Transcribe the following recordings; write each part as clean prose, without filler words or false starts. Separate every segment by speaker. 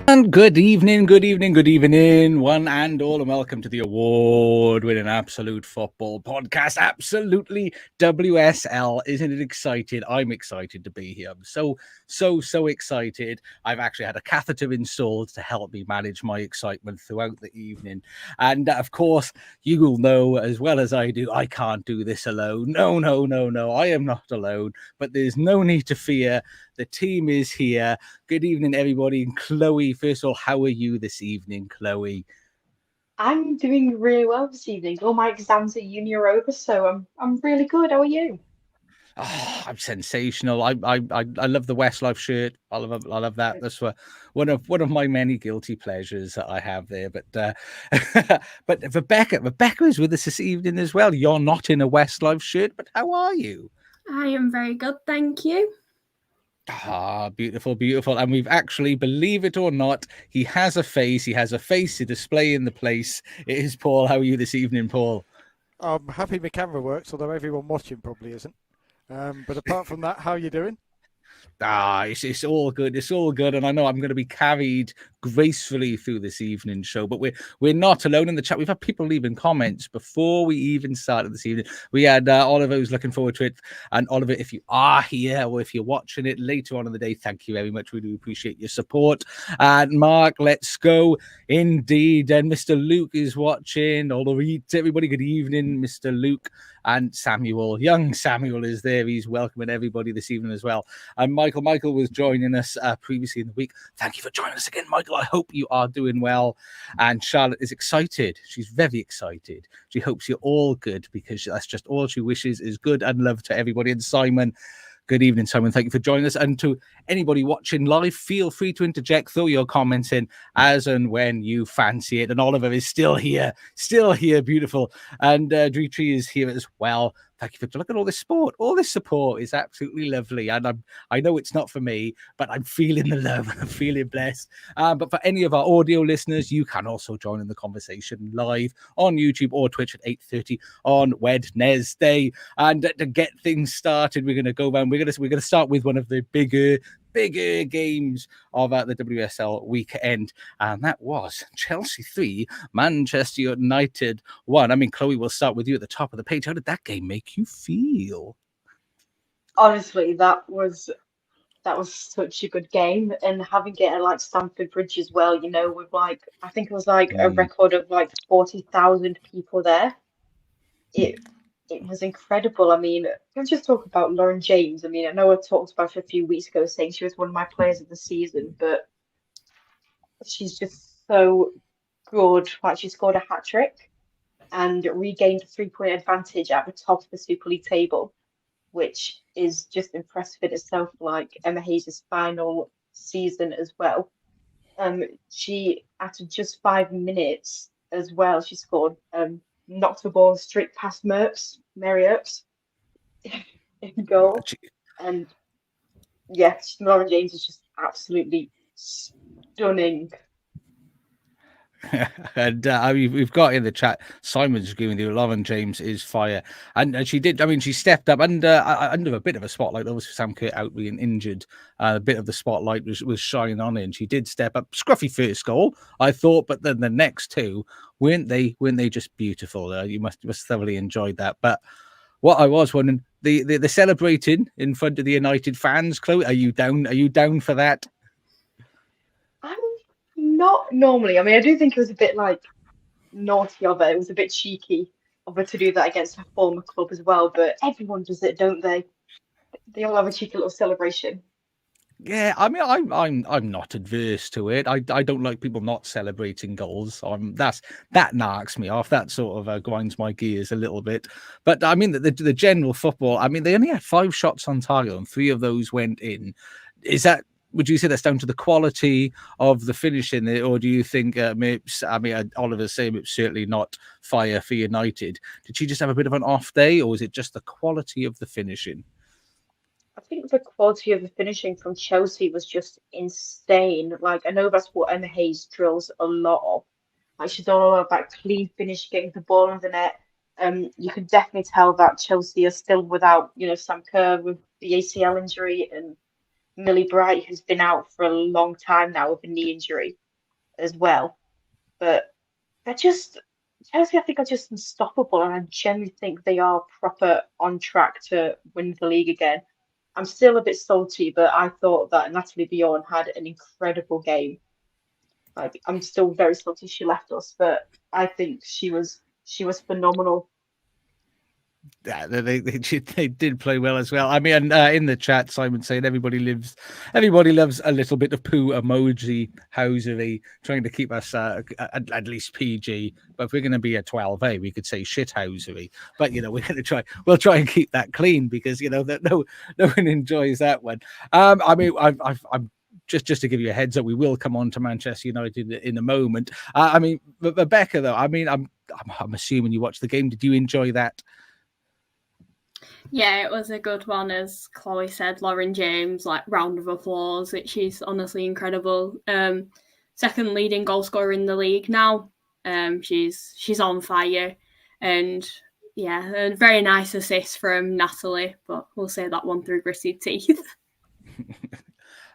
Speaker 1: And good evening, one and all, and welcome to the award-winning Absolute Football Podcast. Absolutely WSL. Isn't it exciting? I'm excited to be here. I'm so excited. I've actually had a catheter installed to help me manage my excitement throughout the evening. And of course, you will know as well as I do, I can't do this alone. No. I am not alone, but there's no need to fear. The team is here. Good evening, everybody. Chloe, first of all, how are you this evening, Chloe?
Speaker 2: I'm doing really well this evening. All my exams at uni are over, so I'm really good. How are you?
Speaker 1: Oh, I'm sensational. I love the Westlife shirt. I love that. That's one of my many guilty pleasures that I have there. But but Rebecca is with us this evening as well. You're not in a Westlife shirt, but how are you?
Speaker 3: I am very good, thank you.
Speaker 1: Ah, beautiful. And we've actually, believe it or not, he has a face. He has a face to display in the place. It is Paul. How are you this evening, Paul?
Speaker 4: I'm happy my camera works, although everyone watching probably isn't. But apart from that, how are you doing?
Speaker 1: It's all good. It's all good, and I know I'm going to be carried gracefully through this evening show. But we're not alone in the chat. We've had people leaving comments before we even started this evening. We had Oliver who's looking forward to it, and Oliver, if you are here or if you're watching it later on in the day, thank you very much. We do appreciate your support. And Mark, let's go indeed. And Mr. Luke is watching. All the everybody, good evening, Mr. Luke. And Samuel, young Samuel, is there. He's welcoming everybody this evening as well. And Michael was joining us previously in the week. Thank you for joining us again, Michael. I hope you are doing well. And Charlotte is excited. She's very excited. She hopes you're all good because that's just all she wishes is good and love to everybody. And Simon, good evening, Simon. Thank you for joining us. And to anybody watching live, feel free to interject, throw your comments in as and when you fancy it. And Oliver is still here, beautiful. And Dmitry is here as well. Thank you for look at all this support. All this support is absolutely lovely. And I know it's not for me, but I'm feeling the love. I'm feeling blessed. But for any of our audio listeners, you can also join in the conversation live on YouTube or Twitch at 8:30 on Wednesday. And to get things started, we're going to go around. We're going to start with one of the bigger games of the WSL weekend, and that was Chelsea 3, Manchester United 1. I mean, Chloe, we'll start with you at the top of the page. How did that game make you feel?
Speaker 2: Honestly, that was such a good game, and having it at like Stamford Bridge as well. You know, with like I think it was like a record of like 40,000 people there. It was incredible. I mean, let's just talk about Lauren James. I mean, I know I talked about her a few weeks ago saying she was one of my players of the season, but she's just so good. Like she scored a hat trick and regained a 3-point advantage at the top of the Super League table, which is just impressive in itself, like Emma Hayes' final season as well. She, after just 5 minutes as well, she scored, knocked the ball straight past Mary Earps in goal. And yeah, Lauren James is just absolutely stunning.
Speaker 1: And we've got in the chat, Simon's agreeing you, Lauren James is fire. And she did, I mean, she stepped up under a bit of a spotlight. Obviously, Sam Kerr out being injured. A bit of the spotlight was shining on her, and she did step up. Scruffy first goal, I thought, but then the next two, weren't they just beautiful? You must thoroughly enjoyed that. But what I was wondering, the celebrating in front of the United fans, Chloe, are you down for that?
Speaker 2: I'm not normally. I mean, I do think it was a bit like naughty of her. It was a bit cheeky of her to do that against her former club as well. But everyone does it, don't they? They all have a cheeky little celebration.
Speaker 1: Yeah, I mean, I'm not adverse to it. I don't like people not celebrating goals. That knocks me off. That sort of grinds my gears a little bit. But I mean, the general football. I mean, they only had 5 shots on target, and 3 of those went in. Would you say that's down to the quality of the finishing, or do you think? Oliver's saying it's certainly not fire for United. Did she just have a bit of an off day, or is it just the quality of the finishing?
Speaker 2: I think the quality of the finishing from Chelsea was just insane. Like, I know that's what Emma Hayes drills a lot of. Like, she's all about clean finish, getting the ball in the net. You could definitely tell that Chelsea are still without, Sam Kerr with the ACL injury, and Millie Bright, who's been out for a long time now with a knee injury as well. But they're just Chelsea, I think, are just unstoppable, and I genuinely think they are proper on track to win the league again. I'm still a bit salty, but I thought that Natalie Bjorn had an incredible game. Like, I'm still very salty she left us, but I think she was phenomenal.
Speaker 1: Yeah, they did play well as well. I mean, in the chat, Simon saying everybody loves a little bit of poo emoji housery, trying to keep us at least PG. But if we're going to be a 12A, we could say shit housery. But we'll try and keep that clean, because that no one enjoys that one. I mean, I'm just to give you a heads up, we will come on to Manchester United in a moment. I mean, Rebecca, though, I mean, I'm assuming you watched the game. Did you enjoy that?
Speaker 3: Yeah, it was a good one, as Chloe said. Lauren James, like, round of applause, which is honestly incredible. Second leading goal scorer in the league now. She's on fire, and yeah, a very nice assist from Natalie, but we'll say that one through gritted teeth.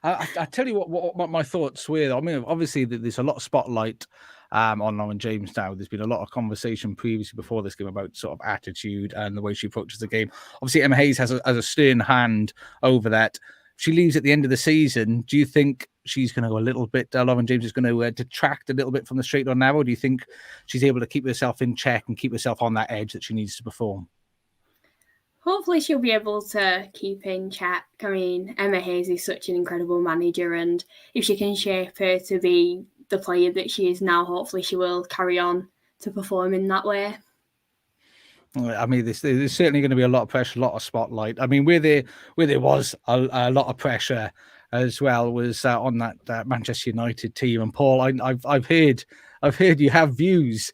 Speaker 1: I tell you what my thoughts were. I mean, obviously there's a lot of spotlight on Lauren James now. There's been a lot of conversation previously before this game about sort of attitude and the way she approaches the game. Obviously, Emma Hayes has a stern hand over that. She leaves at the end of the season. Do you think she's going to go a little bit, Lauren James is going to detract a little bit from the straight or narrow? Do you think she's able to keep herself in check and keep herself on that edge that she needs to perform?
Speaker 3: Hopefully she'll be able to keep in check. I mean, Emma Hayes is such an incredible manager, and if she can shape her to be the player that she is now, hopefully she will carry on to perform in that way.
Speaker 1: I mean, there's certainly going to be a lot of pressure, a lot of spotlight. I mean, where there was a lot of pressure as well was on that Manchester United team. And Paul, I've heard you have views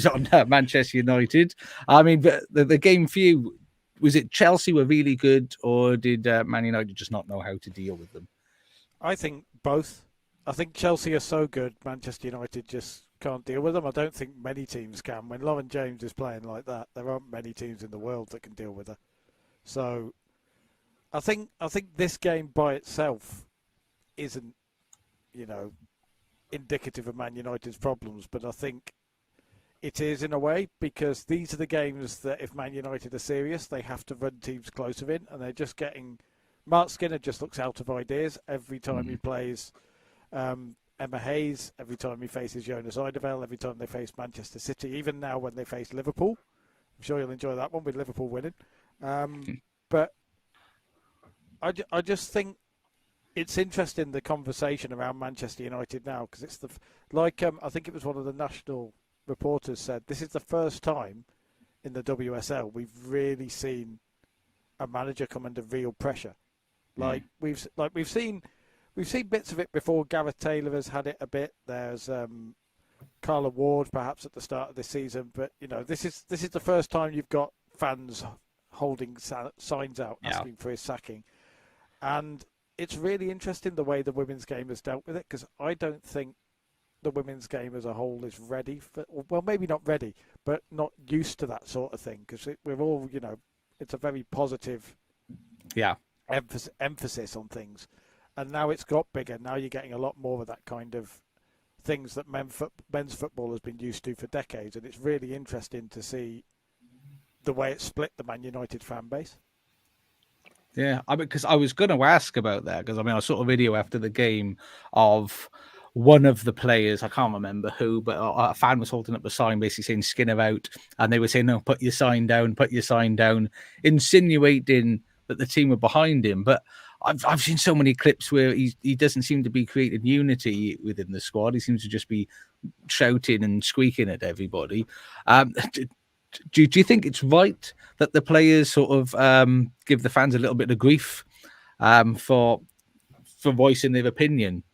Speaker 1: on Manchester United. I mean, the game for you, was it Chelsea were really good, or did Man United just not know how to deal with them?
Speaker 4: I think both. I think Chelsea are so good, Manchester United just can't deal with them. I don't think many teams can. When Lauren James is playing like that, there aren't many teams in the world that can deal with her. So I think this game by itself isn't, indicative of Man United's problems, but I think it is in a way, because these are the games that if Man United are serious, they have to run teams closer in, and they're just getting... Mark Skinner just looks out of ideas every time he plays Emma Hayes, every time he faces Jonas Eideveld, every time they face Manchester City, even now when they face Liverpool. I'm sure you'll enjoy that one with Liverpool winning. But I just think it's interesting, the conversation around Manchester United now, because it's I think it was one of the national reporters said, this is the first time in the WSL we've really seen a manager come under real pressure. We've seen bits of it before. Gareth Taylor has had it a bit. There's Carla Ward perhaps at the start of this season, but this is the first time you've got fans holding signs out asking for his sacking, and it's really interesting the way the women's game has dealt with it, because I don't think the women's game as a whole is ready for, well, maybe not ready, but not used to that sort of thing, because we're all, it's a very positive emphasis on things. And now it's got bigger. Now you're getting a lot more of that kind of things that men's football has been used to for decades. And it's really interesting to see the way it split the Man United fan base.
Speaker 1: Yeah, because I was going to ask about that, because I saw a video after the game of one of the players, I can't remember who, but a fan was holding up a sign basically saying Skinner out, and they were saying, no, put your sign down, insinuating that the team were behind him. But I've seen so many clips where he doesn't seem to be creating unity within the squad. He seems to just be shouting and squeaking at everybody. Do you think it's right that the players sort of give the fans a little bit of grief for voicing their opinion?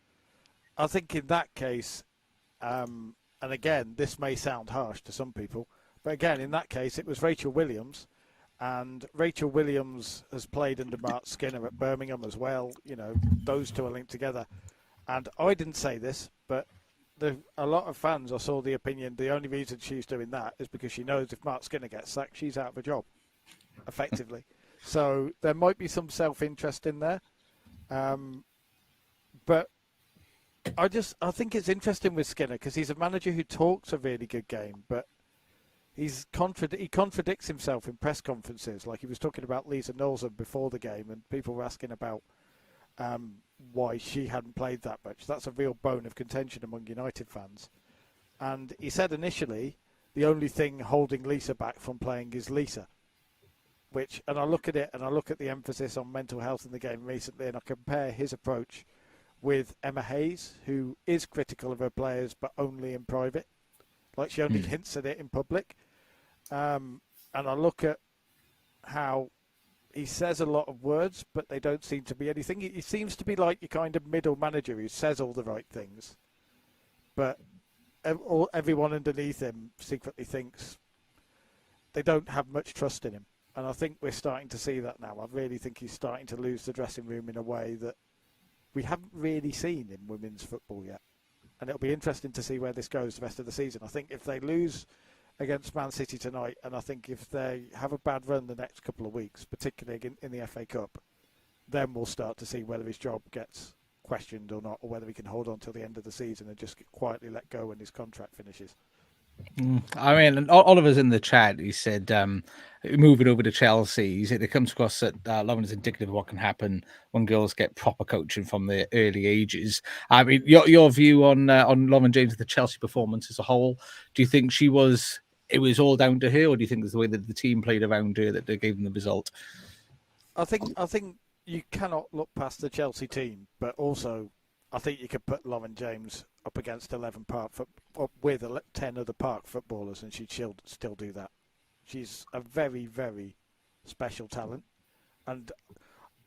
Speaker 4: I think in that case, and again, this may sound harsh to some people, but again, in that case, it was Rachel Williams, and Rachel Williams has played under Mark Skinner at Birmingham as well. Those two are linked together. And I didn't say this, but a lot of fans, I saw the opinion, the only reason she's doing that is because she knows if Mark Skinner gets sacked, she's out of a job, effectively. So there might be some self-interest in there. But I think it's interesting with Skinner because he's a manager who talks a really good game, but he contradicts himself in press conferences. Like he was talking about Lisa Nolson before the game, and people were asking about why she hadn't played that much. That's a real bone of contention among United fans. And he said initially the only thing holding Lisa back from playing is Lisa. And I look at it and I look at the emphasis on mental health in the game recently, and I compare his approach with Emma Hayes, who is critical of her players but only in private. Like she only hints at it in public. And I look at how he says a lot of words, but they don't seem to be anything. He seems to be like your kind of middle manager who says all the right things, but everyone underneath him secretly thinks they don't have much trust in him. And I think we're starting to see that now. I really think he's starting to lose the dressing room in a way that we haven't really seen in women's football yet. And it'll be interesting to see where this goes the rest of the season. I think if they lose against Man City tonight, and I think if they have a bad run the next couple of weeks, particularly in the FA Cup, then we'll start to see whether his job gets questioned or not, or whether he can hold on till the end of the season and just quietly let go when his contract finishes.
Speaker 1: I mean, Oliver's in the chat. He said, moving over to Chelsea, he said it comes across that Lauren is indicative of what can happen when girls get proper coaching from their early ages. I mean, your view on Lauren James, the Chelsea performance as a whole, do you think it was all down to her, or do you think it's the way that the team played around her that they gave them the result?
Speaker 4: I think you cannot look past the Chelsea team, but also I think you could put Lauren James up against 11 with 10 other Park footballers, and she'd still do that. She's a very, very special talent, and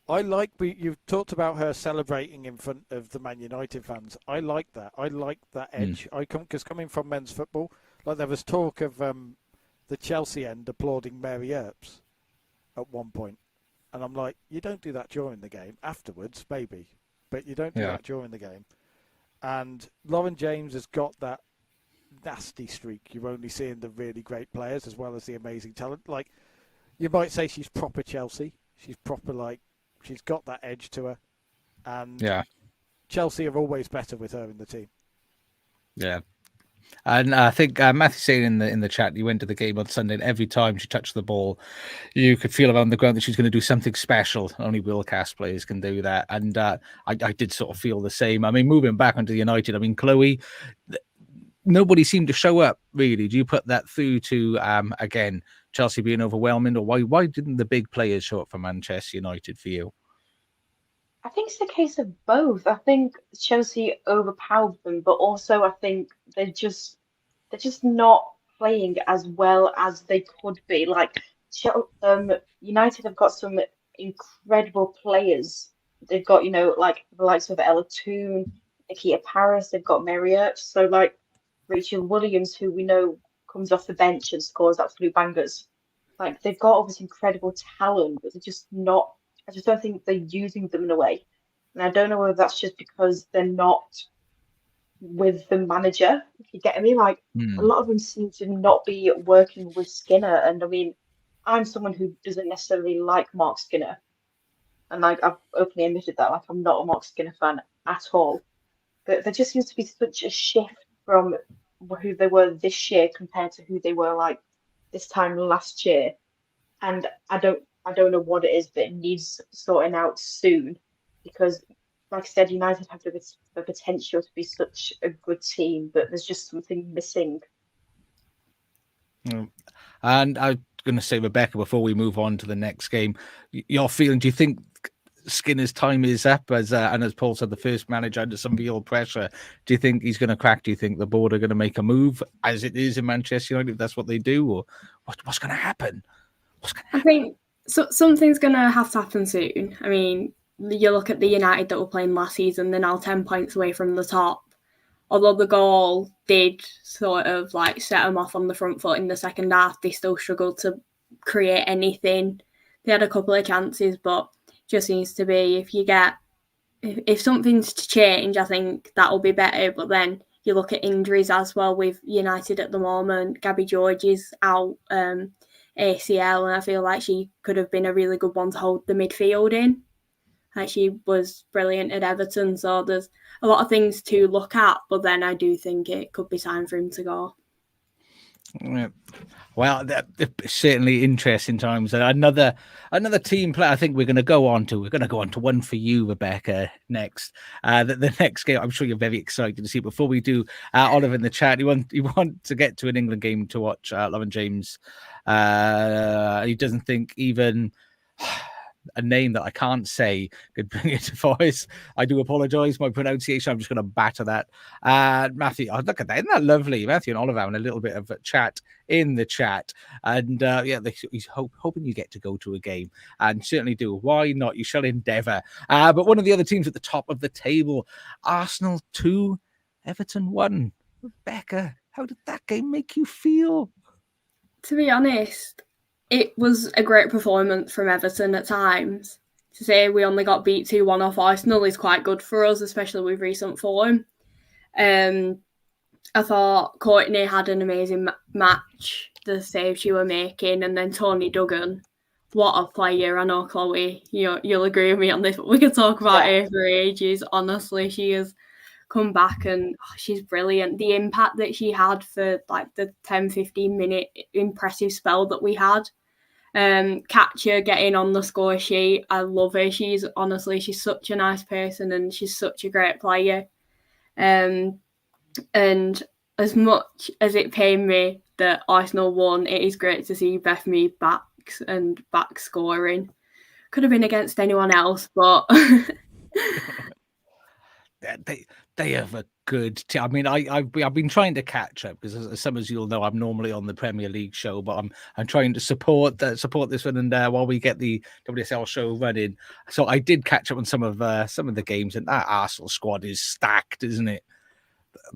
Speaker 4: I like. You've talked about her celebrating in front of the Man United fans. I like that. I like that edge. Because coming from men's football, like there was talk of the Chelsea end applauding Mary Earps at one point, and I'm like, you don't do that during the game. Afterwards, maybe. But you don't do that during the game. And Lauren James has got that nasty streak you only see in the really great players as well as the amazing talent. Like, you might say she's proper Chelsea. She's proper, she's got that edge to her. And Chelsea are always better with her in the team. Yeah.
Speaker 1: And I think Matthew saying in the chat, you went to the game on Sunday, and every time she touched the ball, you could feel around the ground that she's going to do something special. Only Willcast players can do that. And I did sort of feel the same. I mean, moving back onto United, I mean, Chloe, nobody seemed to show up, really. Do you put that through to, again, Chelsea being overwhelming, or why didn't the big players show up for Manchester United for you?
Speaker 2: I think it's a case of both. I think Chelsea overpowered them, but also I think they're just not playing as well as they could be. Like United have got some incredible players. They've got, like the likes of Ella Toone, Nikita Paris, they've got Mary Earps. So like Rachel Williams, who we know comes off the bench and scores absolute bangers. Like they've got all this incredible talent, but they're just not. I just don't think they're using them in a way. And I don't know whether that's just because they're not with the manager, if you get me. Like, a lot of them seem to not be working with Skinner. And I mean, I'm someone who doesn't necessarily like Mark Skinner. And like, I've openly admitted that. Like, I'm not a Mark Skinner fan at all. But there just seems to be such a shift from who they were this year compared to who they were like this time last year. And I don't know what it is, but it needs sorting out soon, because, like I said, United have the potential to be such a good team, but there's just something missing.
Speaker 1: And I'm going to say, Rebecca, before we move on to the next game, your feeling, do you think Skinner's time is up? And as Paul said, the first manager under some real pressure. Do you think he's going to crack? Do you think the board are going to make a move, as it is in Manchester United, if that's what they do? Or what's going to happen?
Speaker 3: I think something's going to have to happen soon. I mean, you look at the United that were playing last season, they're now 10 points away from the top. Although the goal did sort of like set them off on the front foot in the second half, they still struggled to create anything. They had a couple of chances, but just needs to be, if something's to change, I think that'll be better. But then you look at injuries as well with United at the moment. Gabby George is out ACL, and I feel like she could have been a really good one to hold the midfield in. Like, she was brilliant at Everton, so there's a lot of things to look at, but then I do think it could be time for him to go.
Speaker 1: Yeah. Well, certainly interesting times. Another team player. I think we're going to go on to one for you, Rebecca. Next, the next game. I'm sure you're very excited to see. Before we do, Oliver in the chat, you want to get to an England game to watch. Lauren James, he doesn't think even a name that I can't say could bring it to voice. I do apologize, my pronunciation. I'm just going to batter that. Matthew, look at that. Isn't that lovely? Matthew and Oliver having a little bit of a chat in the chat. And he's hoping you get to go to a game. And certainly do. Why not? You shall endeavour. But one of the other teams at the top of the table, Arsenal 2, Everton 1. Rebecca, how did that game make you feel?
Speaker 3: To be honest, it was a great performance from Everton at times. To say we only got beat 2-1 off Arsenal is quite good for us, especially with recent form. I thought Courtney had an amazing match, the save she were making, and then Tony Duggan, what a player. I know, Chloe, you'll agree with me on this, but we could talk about her for ages. Honestly, she has come back and she's brilliant. The impact that she had for like the 10-15 minute impressive spell that we had. Katja getting on the score sheet, I love her. She's such a nice person and she's such a great player. And as much as it pained me that Arsenal won, it is great to see Beth Mead back scoring. Could have been against anyone else, but
Speaker 1: they have a good team. I mean, I've been trying to catch up because, as some of you'll know, I'm normally on the Premier League show, but I'm trying to support this one, and while we get the WSL show running, so I did catch up on some of the games, and that Arsenal squad is stacked, isn't it?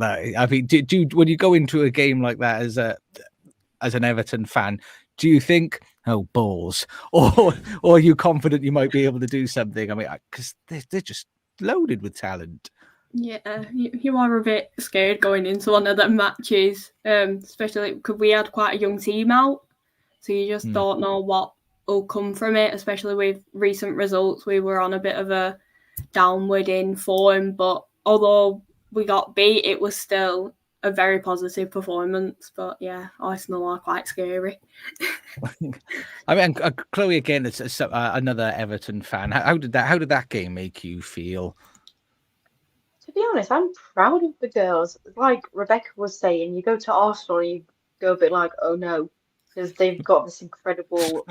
Speaker 1: I mean, do when you go into a game like that as an Everton fan, do you think, oh, balls, or are you confident you might be able to do something? I mean, because they're just loaded with talent.
Speaker 3: Yeah, you are a bit scared going into one of the matches, especially because we had quite a young team out, so you just don't know what will come from it, especially with recent results. We were on a bit of a downward in form, but although we got beat, it was still a very positive performance. But yeah, Arsenal are quite scary.
Speaker 1: I mean, Chloe, again, it's another Everton fan. How did that game make you feel?
Speaker 2: To be honest, I'm proud of the girls. Like Rebecca was saying, you go to Arsenal and you go a bit like, oh no, because they've got this incredible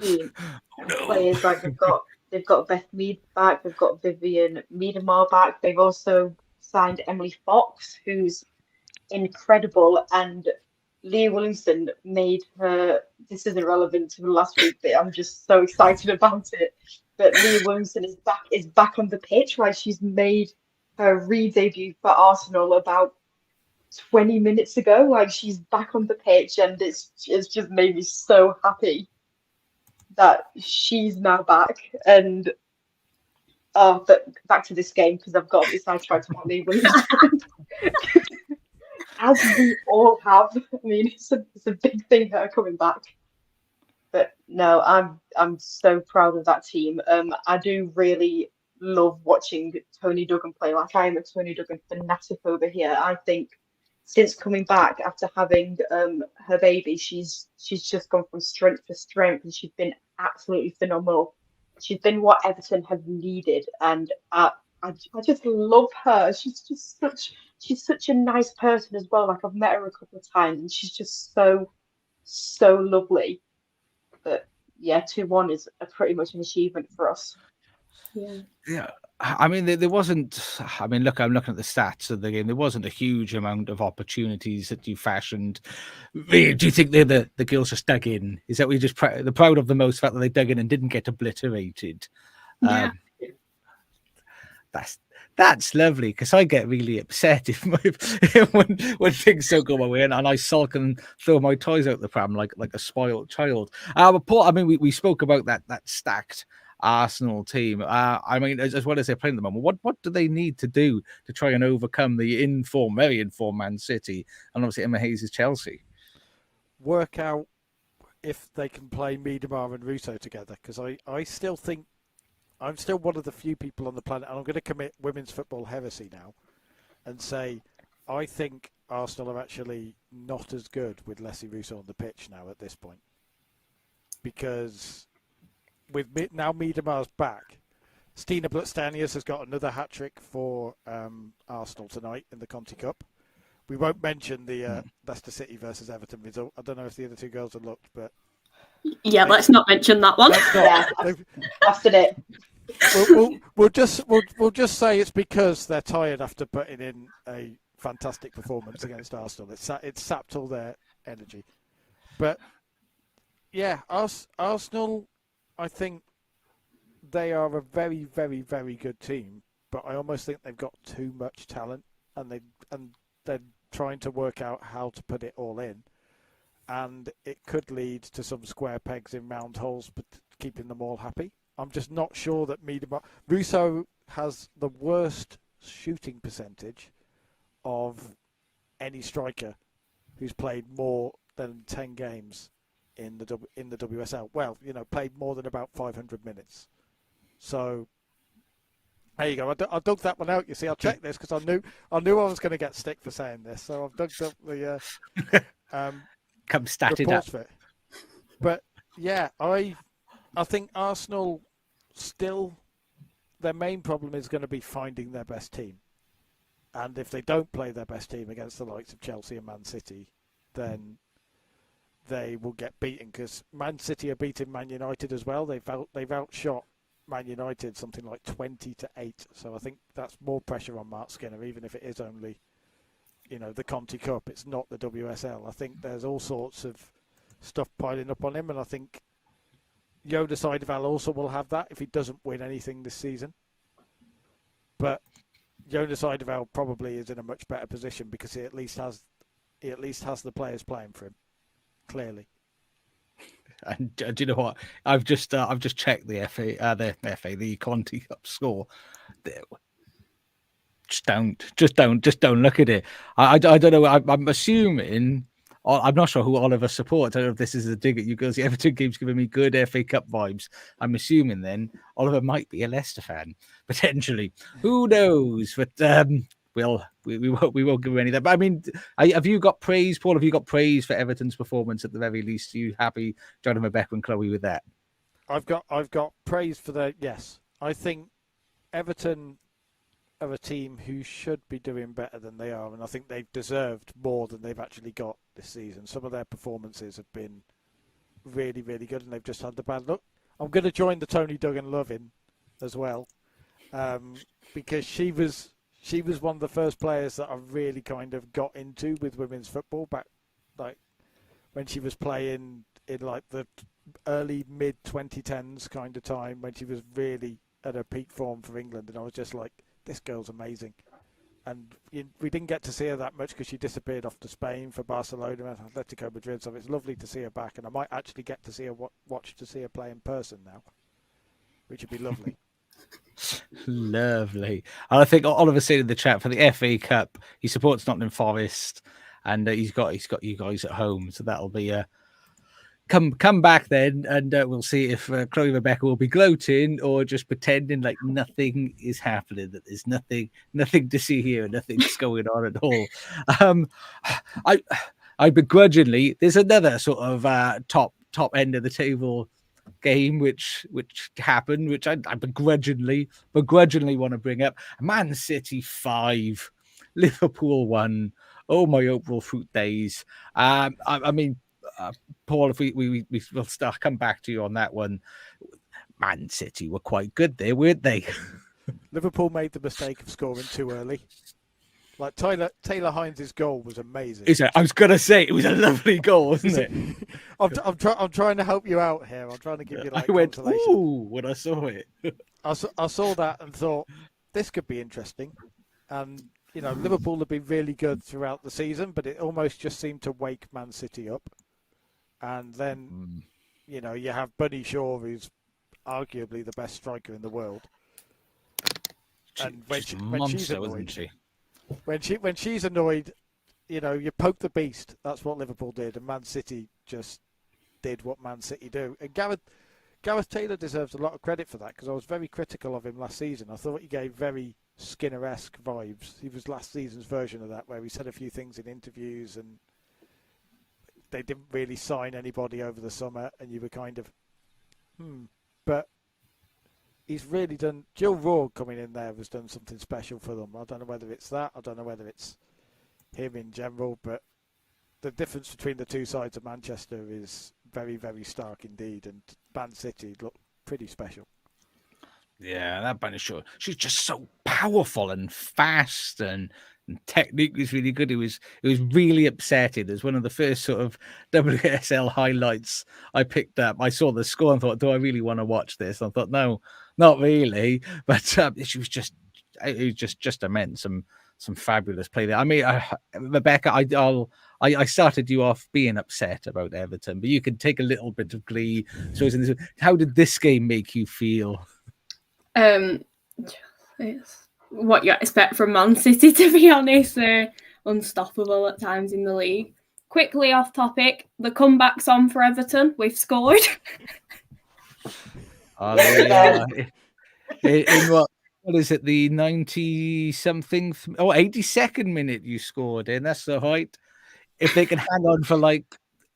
Speaker 2: team of players. Like they've got Beth Mead back, they've got Vivian Miedemar back. They've also signed Emily Fox, who's incredible, and Leah Williamson made her. This isn't relevant to last week, but I'm just so excited about it. But Leah Williamson is back on the pitch. Like, she's made her re-debut for Arsenal about 20 minutes ago. Like, she's back on the pitch, and it's just made me so happy that she's now back. And but back to this game, because I've got to be sidetracked about Leah Williamson. As we all have. I mean, it's a big thing that are coming back. But no, I'm so proud of that team. I do really love watching Tony Duggan play. Like, I am a Tony Duggan fanatic over here. I think since coming back after having her baby, she's just gone from strength to strength, and she's been absolutely phenomenal. She's been what Everton have needed, and I just love her. She's such a nice person as well. Like, I've met her a couple of times, and she's just so lovely. But yeah, 2-1 is pretty much an achievement for us.
Speaker 1: Yeah. I mean, there wasn't. I mean, look, I'm looking at the stats of the game. There wasn't a huge amount of opportunities that you fashioned. Do you think the girls just dug in? Is that we just the proud of the most fact that they dug in and didn't get obliterated?
Speaker 3: Yeah.
Speaker 1: That's lovely, because I get really upset if when things don't go my way, and I sulk and throw my toys out the pram like a spoiled child. But Paul, I mean, we spoke about that stacked Arsenal team. I mean, as well as they're playing at the moment, what do they need to do to try and overcome the very informed Man City and obviously Emma Hayes' Chelsea?
Speaker 4: Work out if they can play Miedemar and Russo together, because I still think I'm still one of the few people on the planet, and I'm going to commit women's football heresy now and say I think Arsenal are actually not as good with Leslie Russo on the pitch now at this point. Because with now Miedemar's back, Stina Blutstanius has got another hat-trick for Arsenal tonight in the Conti Cup. We won't mention the Leicester City versus Everton result. I don't know if the other two girls have looked, but...
Speaker 3: Yeah, let's not mention that one.
Speaker 2: After it.
Speaker 4: We'll just say it's because they're tired after putting in a fantastic performance against Arsenal. It's sapped all their energy. But yeah, Arsenal, I think they are a very, very, very good team. But I almost think they've got too much talent, and they're trying to work out how to put it all in. And it could lead to some square pegs in round holes, but keeping them all happy. I'm just not sure that Russo has the worst shooting percentage of any striker who's played more than 10 games in the WSL. Well, played more than about 500 minutes. So there you go. I dug that one out. You see, I checked this because I knew I was going to get stick for saying this. So I've dug up the
Speaker 1: come statted up.
Speaker 4: For it. But yeah, I think Arsenal still, their main problem is going to be finding their best team. And if they don't play their best team against the likes of Chelsea and Man City, then they will get beaten, because Man City are beating Man United as well. They've outshot Man United something like 20-8. So I think that's more pressure on Mark Skinner, even if it is only, the Conti Cup. It's not the WSL. I think there's all sorts of stuff piling up on him, and I think Jonas Eidevall also will have that if he doesn't win anything this season. But Jonas Eidevall probably is in a much better position because he at least has the players playing for him, clearly.
Speaker 1: And do you know what? I've just checked the Conti Cup score. Just don't look at it. I don't know. I'm assuming. I'm not sure who Oliver supports. I don't know if this is a dig at you girls. The Everton game's giving me good FA Cup vibes. I'm assuming then Oliver might be a Leicester fan, potentially. Who knows? But we won't give him any of that. But I mean, have you got praise, Paul? Have you got praise for Everton's performance at the very least? Are you happy, Jonathan, Rebecca and Chloe, with that?
Speaker 4: I've got praise for the yes. I think Everton are a team who should be doing better than they are, and I think they've deserved more than they've actually got this season. Some of their performances have been really, really good, and they've just had the bad luck. I'm going to join the Tony Duggan loving as well, because she was one of the first players that I really kind of got into with women's football back, like when she was playing in like the early mid 2010s kind of time, when she was really at her peak form for England, and I was just like, this girl's amazing. And we didn't get to see her that much because she disappeared off to Spain for Barcelona and Atletico Madrid, so it's lovely to see her back, and I might actually get to see her watch to see her play in person now, which would be lovely.
Speaker 1: Lovely. And I think Oliver said in the chat for the FA Cup, he supports Nottingham Forest, and he's got you guys at home, so that'll be come back then, and we'll see if Chloe Rebecca will be gloating or just pretending like nothing is happening, that there's nothing to see here, nothing's going on at all. I begrudgingly, there's another sort of top end of the table game which happened, which I begrudgingly want to bring up. Man City 5, Liverpool 1. Oh, my April fruit days. I mean, Paul, if we'll come back to you on that one. Man City were quite good there, weren't they?
Speaker 4: Liverpool made the mistake of scoring too early. Like Taylor Hines' goal was amazing.
Speaker 1: I was gonna say it was a lovely goal, wasn't it?
Speaker 4: I'm trying to help you out here. I'm trying to give you like
Speaker 1: I went
Speaker 4: consolation.
Speaker 1: ooh when I saw it.
Speaker 4: I saw that and thought this could be interesting. And Liverpool have been really good throughout the season, but it almost just seemed to wake Man City up. And then you have Bunny Shaw, who's arguably the best striker in the world. And
Speaker 1: She's a monster,
Speaker 4: she's annoyed,
Speaker 1: isn't she?
Speaker 4: when she's annoyed, you poke the beast. That's what Liverpool did, and Man City just did what Man City do. And Gareth Taylor deserves a lot of credit for that, because I was very critical of him last season. I thought he gave very Skinner-esque vibes. He was last season's version of that, where he said a few things in interviews, and they didn't really sign anybody over the summer, and you were kind of, But he's really done. Jill Rourke coming in there has done something special for them. I don't know whether it's that. I don't know whether it's him in general, but the difference between the two sides of Manchester is very, very stark indeed, and Man City look pretty special.
Speaker 1: Yeah, that bunny sure. She's just so powerful and fast, and technique was really good. It was really upsetting. It was one of the first sort of WSL highlights I picked up. I saw the score and thought, do I really want to watch this? I thought, no, not really. But she was just, it was just immense. Some fabulous play there. I mean, Rebecca, I started you off being upset about Everton, but you can take a little bit of glee. So, how did this game make you feel?
Speaker 3: It's what you expect from Man City, to be honest. Unstoppable at times in the league. Quickly off topic, the comeback's on for Everton. We've scored.
Speaker 1: Oh, there you are. In what is it, the 90-something, 82nd minute you scored in? That's the height. If they can hang on for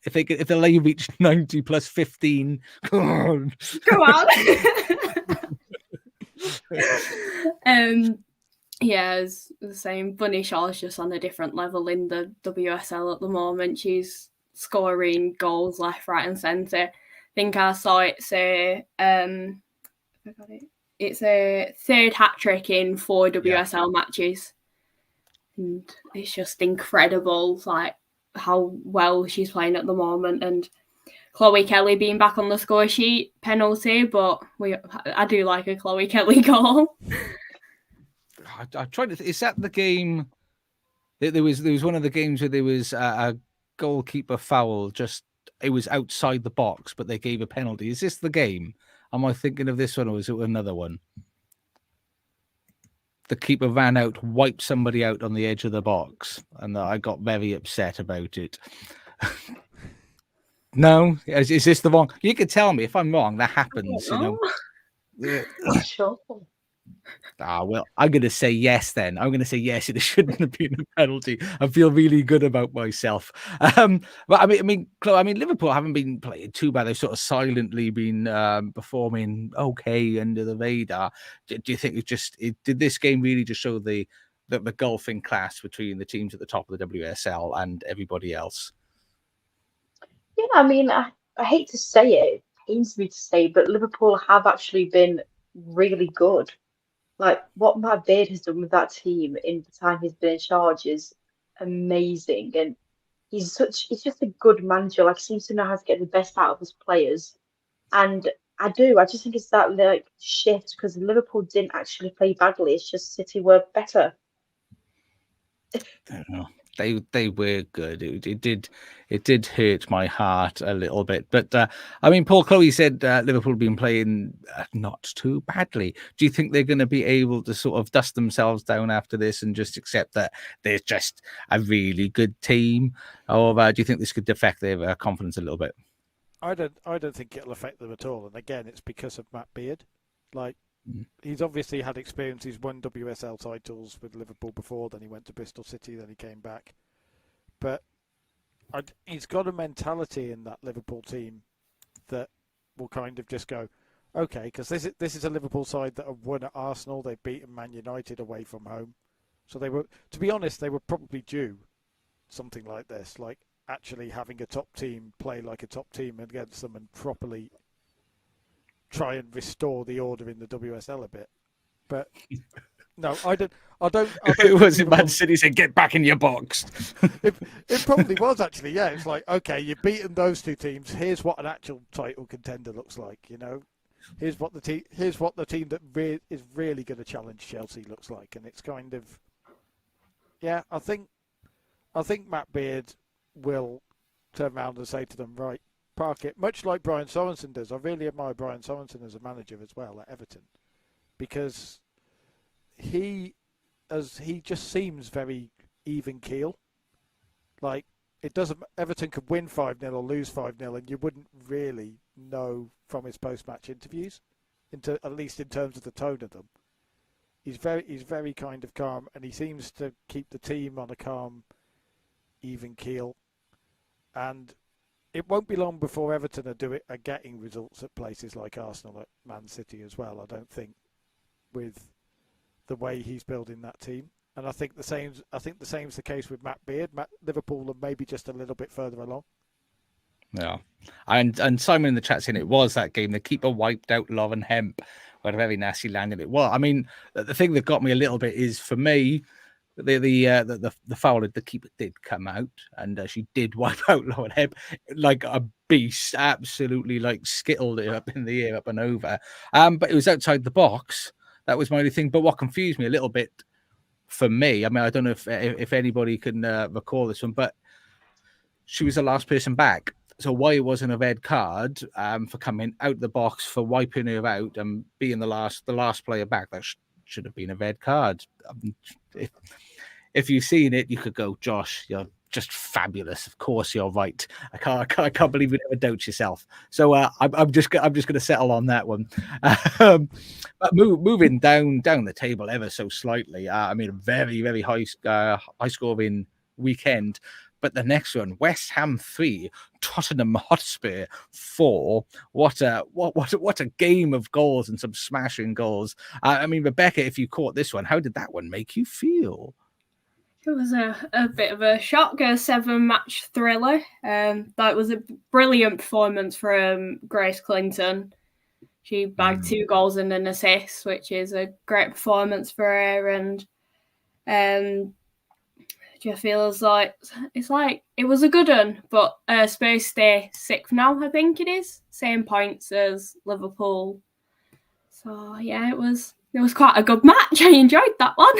Speaker 1: if they let you reach 90 plus 15, come on.
Speaker 3: Come on. Yeah, it's the same. Bunny Shaw's just on a different level in the WSL at the moment. She's scoring goals left, right, and centre. I think I saw it say it's a third hat trick in 4 WSL matches, and it's just incredible, like how well she's playing at the moment. And Chloe Kelly being back on the score sheet, penalty, but I do like a Chloe Kelly goal.
Speaker 1: I tried to. Is that the game? There was one of the games where there was a goalkeeper foul. Just it was outside the box, but they gave a penalty. Is this the game? Am I thinking of this one, or is it another one? The keeper ran out, wiped somebody out on the edge of the box, and I got very upset about it. No, is this the wrong? You could tell me if I'm wrong. That happens,
Speaker 2: Sure.
Speaker 1: Well, I'm going to say yes then. I'm going to say yes. It shouldn't have been a penalty. I feel really good about myself. But I mean, Liverpool haven't been playing too bad. They've sort of silently been performing okay under the radar. Do you think did this game really just show the gulf in class between the teams at the top of the WSL and everybody else?
Speaker 2: Yeah, I mean, I hate to say it, it pains me to say, but Liverpool have actually been really good. Like what Matt Beard has done with that team in the time he's been in charge is amazing, and he's just a good manager. Like, seems to know how to get the best out of his players, and I just think it's that like shift, because Liverpool didn't actually play badly. It's just City were better.
Speaker 1: I don't know. They were good. It did hurt my heart a little bit. But I mean, Paul Chloe said Liverpool have been playing not too badly. Do you think they're going to be able to sort of dust themselves down after this and just accept that they're just a really good team, or do you think this could affect their confidence a little bit?
Speaker 4: I don't think it'll affect them at all. And again, it's because of Matt Beard. Like, he's obviously had experience. He's won WSL titles with Liverpool before. Then he went to Bristol City. Then he came back. But he's got a mentality in that Liverpool team that will kind of just go, okay, because this is a Liverpool side that have won at Arsenal. They've beaten Man United away from home. So they were, to be honest, they were probably due something like this, like actually having a top team play like a top team against them and properly try and restore the order in the WSL a bit. But no, I don't
Speaker 1: It was in Man City said, "Get back in your box."
Speaker 4: It probably was actually. Yeah, it's like, okay, you've beaten those two teams. Here's what an actual title contender looks like. Here's what the team that is really going to challenge Chelsea looks like, and it's kind of, yeah. I think Matt Beard will turn around and say to them, right, park it, much like Brian Sorensen does. I really admire Brian Sorensen as a manager as well at Everton, because he just seems very even keel. Like, it doesn't. Everton could win 5-0 or lose 5-0, and you wouldn't really know from his post-match interviews, at least in terms of the tone of them. He's very kind of calm, and he seems to keep the team on a calm, even keel. And it won't be long before Everton are getting results at places like Arsenal, at Man City as well. I don't think, with the way he's building that team. And I think the same's the case with Matt Beard. Liverpool are maybe just a little bit further along.
Speaker 1: Yeah, and Simon in the chat saying it was that game. The keeper wiped out Lauren Hemp. What a very nasty landing it. Well, I mean, the thing that got me a little bit is, for me, the foul, the keeper did come out, and she did wipe out Lauren Hemp like a beast, absolutely, like skittled it up in the air, up and over. But it was outside the box. That was my only thing. But what confused me a little bit, for me, I mean, I don't know if anybody can recall this one, but she was the last person back. So why it wasn't a red card for coming out the box, for wiping her out and being the last player back? That should have been a red card. If you've seen it, you could go, Josh, you're just fabulous. Of course, you're right. I can't believe you never doubt yourself. So I'm just going to settle on that one. But moving down the table ever so slightly. I mean, a very, very high scoring weekend. But the next one, West Ham 3, Tottenham Hotspur 4. What a game of goals, and some smashing goals. I mean, Rebecca, if you caught this one, how did that one make you feel?
Speaker 3: It was a bit of a shock, a 7-match thriller. That was a brilliant performance from Grace Clinton. She bagged 2 goals and an assist, which is a great performance for her. And just feels like it was a good one, but Spurs stay 6th now, I think it is. Same points as Liverpool. So yeah, it was quite a good match. I enjoyed that one.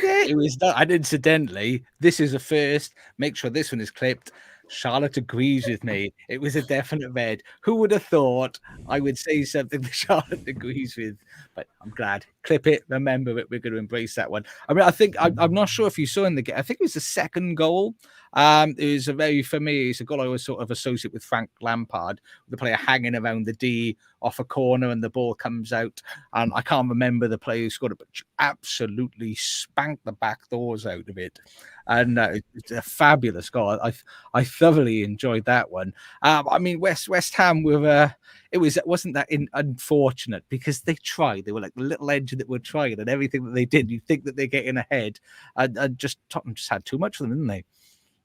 Speaker 1: Yeah, it was that. And incidentally, this is a first. Make sure this one is clipped. Charlotte agrees with me. It was a definite red. Who would have thought I would say something that Charlotte agrees with? But I'm glad. Clip it. Remember it. We're going to embrace that one. I mean, I think I'm not sure if you saw in the game. I think it was the second goal. It was for me, it's a goal I always sort of associate with Frank Lampard, the player hanging around the D off a corner and the ball comes out. And I can't remember the player who scored it, but absolutely spanked the back doors out of it. And it's a fabulous goal. I thoroughly enjoyed that one. I mean, West Ham wasn't that unfortunate, because they tried. They were like the little engine that were trying, and everything that they did, you think that they're getting ahead, and just Tottenham just had too much of them, didn't they?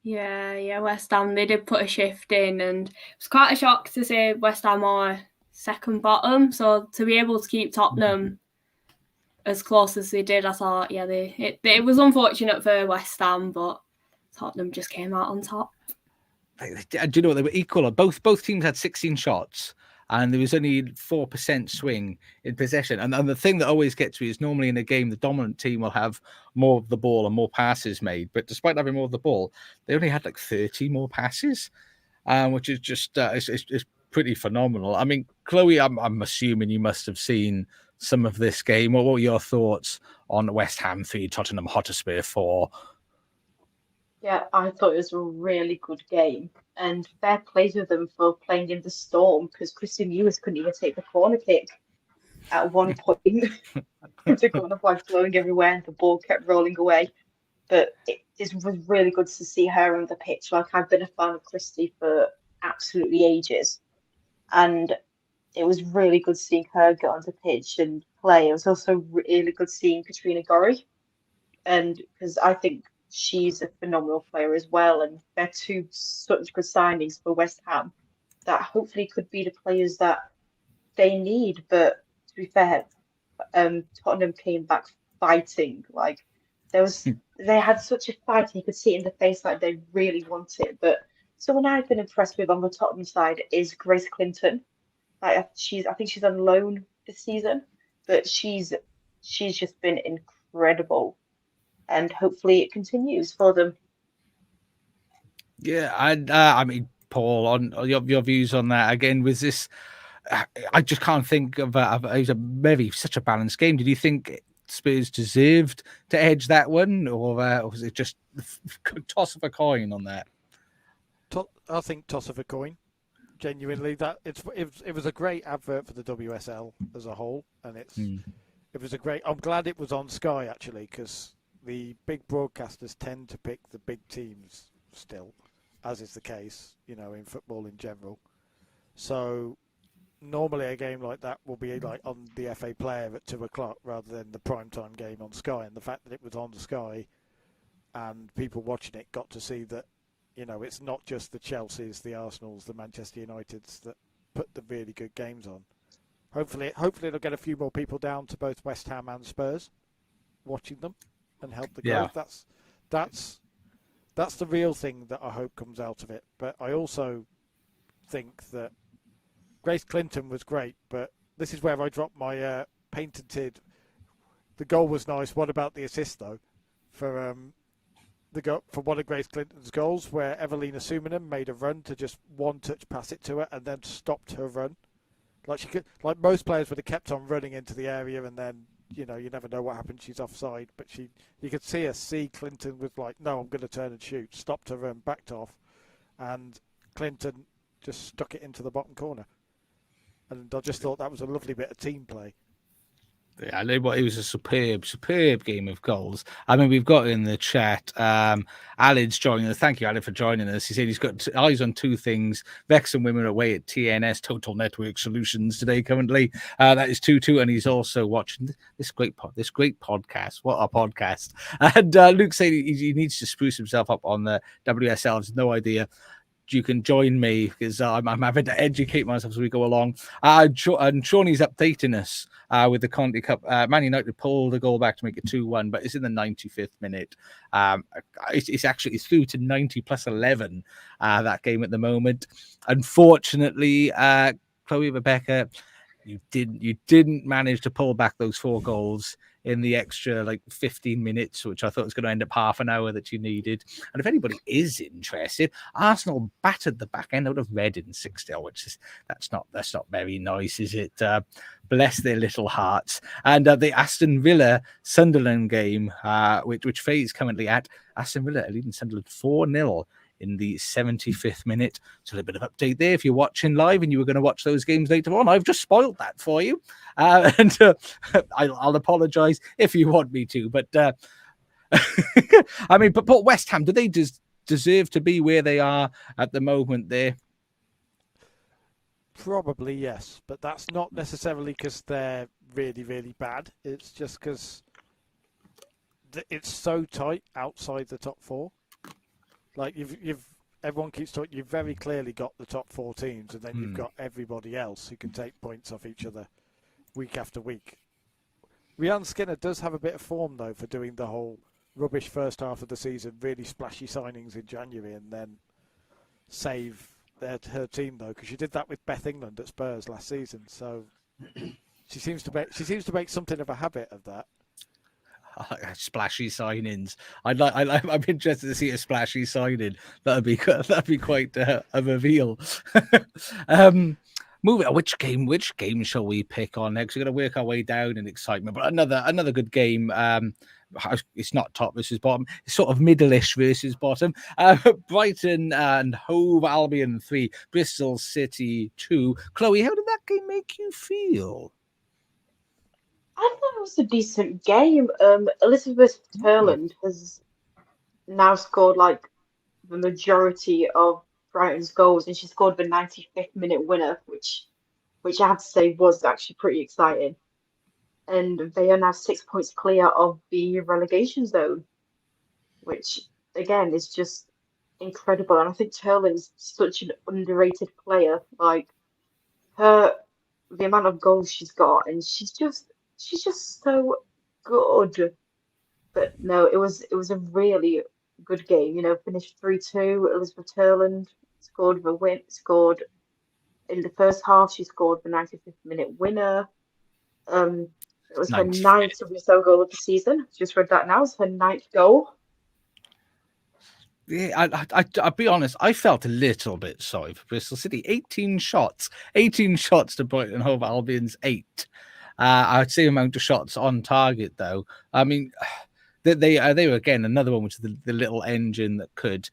Speaker 3: Yeah, West Ham, they did put a shift in, and it was quite a shock to say West Ham are second bottom. So to be able to keep Tottenham as close as they did, I thought, yeah, it was unfortunate for West Ham, but Tottenham just came out on top.
Speaker 1: Do you know what? They were equal. Both teams had 16 shots, and there was only 4% swing in possession. And the thing that always gets me is, normally in a game, the dominant team will have more of the ball and more passes made. But despite having more of the ball, they only had like 30 more passes, which is just it's pretty phenomenal. I mean, Chloe, I'm assuming you must have seen some of this game. What were your thoughts on West Ham 3, Tottenham Hotspur 4?
Speaker 2: Yeah, I thought it was a really good game, and fair play to them for playing in the storm, because Christian Lewis couldn't even take the corner kick at one point. The corner flag flowing everywhere, and the ball kept rolling away. But it was really good to see her on the pitch. Like, I've been a fan of Christy for absolutely ages, and it was really good seeing her get on the pitch and play. It was also really good seeing Katrina Gorry, and because I think she's a phenomenal player as well, and they're 2 such good signings for West Ham that hopefully could be the players that they need. But to be fair, Tottenham came back fighting. Like, they had such a fight, and you could see it in the face, like they really want it. But someone I've been impressed with on the Tottenham side is Grace Clinton. Like, I think she's on loan this season, but she's just been incredible, and hopefully it continues for them.
Speaker 1: Yeah, I mean, Paul, on your views on that. Again, was this? I just can't think of it was such a balanced game. Did you think Spurs deserved to edge that one, or was it just toss of a coin on that?
Speaker 4: I think toss of a coin. Genuinely, it was a great advert for the WSL as a whole, and it was a great. I'm glad it was on Sky actually, because the big broadcasters tend to pick the big teams still, as is the case, in football in general. So normally a game like that will be like on the FA Player at 2:00 rather than the primetime game on Sky. And the fact that it was on Sky and people watching it got to see that, it's not just the Chelseas, the Arsenals, the Manchester Uniteds that put the really good games on. Hopefully it'll get a few more people down to both West Ham and Spurs watching them and help the growth. That's the real thing that I hope comes out of it. But I also think that Grace Clinton was great, but this is where I dropped my patented. The goal was nice. What about the assist though? For one of Grace Clinton's goals, where Evelina Sumanen made a run to just one-touch pass it to her and then stopped her run. Like most players would have kept on running into the area, and then you never know what happened. She's offside, but you could see Clinton was like, no, I'm going to turn and shoot. Stopped her run, backed off, and Clinton just stuck it into the bottom corner. And I just thought that was a lovely bit of team play.
Speaker 1: Yeah, it was a superb game of goals. I mean, we've got in the chat, Alid's joining us. Thank you, Alid, for joining us. He said he's got eyes on two things. Vex and women away at TNS, Total Network Solutions, today currently. That is 2-2, and he's also watching this great podcast. What a podcast. And Luke said he needs to spruce himself up on the WSL. I've no idea. You can join me because I'm having to educate myself as we go along. And Shawnee's updating us with the Conti Cup. Man United pulled the goal back to make it 2-1, but it's in the 95th minute. It's through to 90 plus 11, that game at the moment. Unfortunately, Chloe Rebecca, you didn't manage to pull back those 4 goals in the extra 15 minutes, which I thought was going to end up half an hour that you needed. And if anybody is interested, Arsenal battered the back end out of Reading 6-0, which is that's not very nice, is it? Bless their little hearts. And the Aston Villa Sunderland game, which Faye's currently at, Aston Villa are leading Sunderland 4-0 in the 75th minute. So a little bit of update there. If you're watching live and you were going to watch those games later on, I've just spoiled that for you. And I'll apologise if you want me to. But I mean, but West Ham, do they deserve to be where they are at the moment there?
Speaker 4: Probably yes, but that's not necessarily because they're really, really bad. It's just because it's so tight outside the top 4. Like everyone keeps talking. You've very clearly got the top 4 teams, and then you've got everybody else who can take points off each other week after week. Rhian Skinner does have a bit of form though for doing the whole rubbish first half of the season, really splashy signings in January, and then save her team though, because she did that with Beth England at Spurs last season. So she seems to make something of a habit of that.
Speaker 1: Splashy signings. I'm interested to see a splashy signing. That'd be quite a reveal. Moving on, which game shall we pick on next? We're going to work our way down in excitement, but another good game. It's not top versus bottom. It's sort of middle-ish versus bottom. Brighton and Hove Albion 3, Bristol City 2. Chloe, how did that game make you feel?
Speaker 2: I thought it was a decent game. Elizabeth Turland has now scored the majority of Brighton's goals, and she scored the 95th minute winner, which I have to say was actually pretty exciting. And they are now 6 points clear of the relegation zone, which again is just incredible. And I think Turland's such an underrated player. The amount of goals she's got, and she's just so good. But no, it was a really good game. Finished 3-2. Elizabeth Turland scored the win. Scored in the first half. She scored the 95th minute winner. It was her 9th WSL goal of the season. Just read that now. It's her 9th goal.
Speaker 1: Yeah, I'll be honest. I felt a little bit sorry for Bristol City. 18 shots to Brighton and Hove Albion's 8. I'd say amount of shots on target, though. I mean, they were again another one, which is the little engine that could.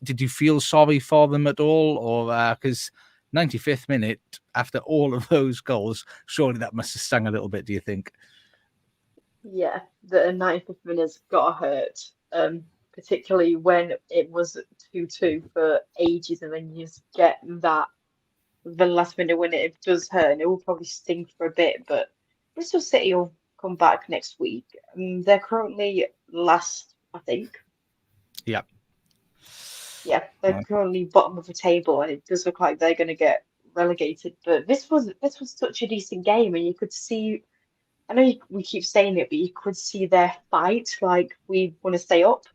Speaker 1: Did you feel sorry for them at all, or because 95th minute after all of those goals, surely that must have stung a little bit? Do you think?
Speaker 2: Yeah, the 95th minute's got to hurt. Particularly when it was 2-2 for ages, and then you just get that the last minute when it does hurt, and it will probably sting for a bit. But Bristol City will come back next week. They're currently last, I think.
Speaker 1: Yeah.
Speaker 2: Yeah, they're currently bottom of the table, and it does look like they're going to get relegated. But this was such a decent game, and you could see. I know we keep saying it, but you could see their fight, like we want to stay up.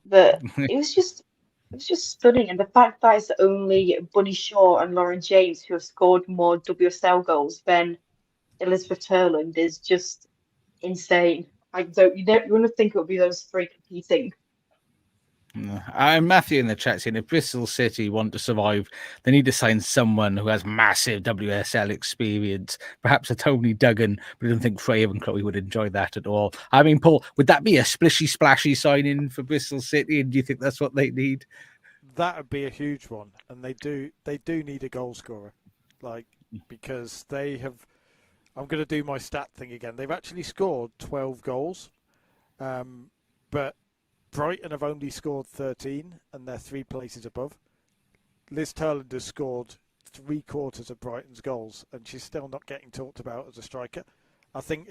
Speaker 2: But it was just stunning, and the fact that it's only Bunny Shaw and Lauren James who have scored more WSL goals than Elizabeth Turland is just insane. You want to think it would be those three competing.
Speaker 1: I'm Matthew in the chat saying if Bristol City want to survive, they need to sign someone who has massive WSL experience, perhaps a Tony Duggan, but I don't think Freya and Chloe would enjoy that at all. I mean, Paul, would that be a splishy splashy signing for Bristol City? And do you think that's what they need?
Speaker 4: That would be a huge one, and they do need a goal scorer, because they have. I'm going to do my stat thing again. They've actually scored 12 goals, but Brighton have only scored 13, and they're 3 places above. Liz Turland has scored 3/4 of Brighton's goals, and she's still not getting talked about as a striker. I think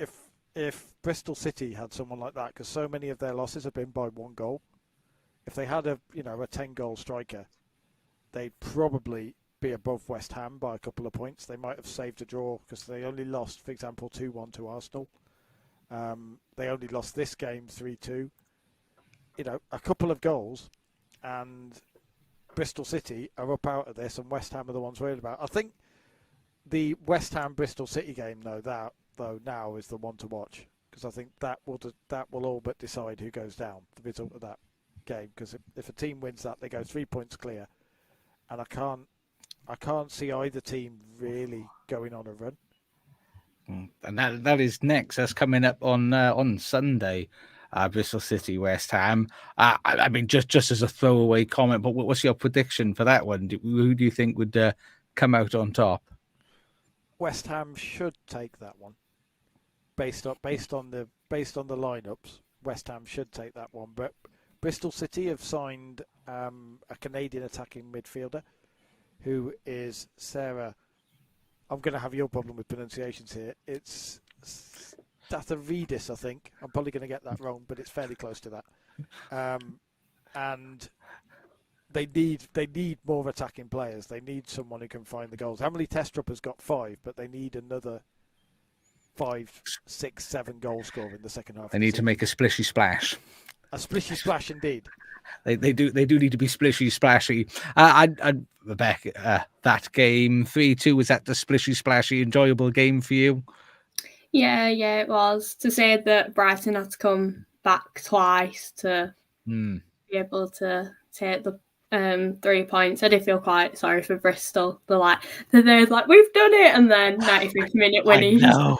Speaker 4: if Bristol City had someone like that, because so many of their losses have been by 1 goal, if they had a 10-goal striker, they'd probably be above West Ham by a couple of points. They might have saved a draw because they only lost, for example, 2-1 to Arsenal. They only lost this game 3-2. A couple of goals, and Bristol City are up out of this, and West Ham are the ones worried about. I think the West Ham Bristol City game, now is the one to watch, because I think that will all but decide who goes down. The result of that game, because if a team wins that, they go 3 points clear, and I can't see either team really going on a run.
Speaker 1: And that is next. That's coming up on Sunday. Bristol City, West Ham. I mean, just as a throwaway comment, but what's your prediction for that one? Who do you think would come out on top?
Speaker 4: West Ham should take that one. Based on the lineups, West Ham should take that one. But Bristol City have signed a Canadian attacking midfielder who is Sarah. I'm going to have your problem with pronunciations here. It's Statharidis, I think. I'm probably going to get that wrong, but it's fairly close to that. And they need more attacking players. They need someone who can find the goals. Emily Testrup has got 5, but they need another 5, 6, 7 goal scorer in the second half.
Speaker 1: They need to make a splishy splash.
Speaker 4: A splishy splash, indeed.
Speaker 1: They do need to be splishy splashy. Rebecca, that game 3-2, was that the splishy splashy enjoyable game for you?
Speaker 3: Yeah, it was. To say that Brighton had to come back twice to be able to take the 3 points. I did feel quite sorry for Bristol. They're like, we've done it, and then 95th minute winning.
Speaker 1: No.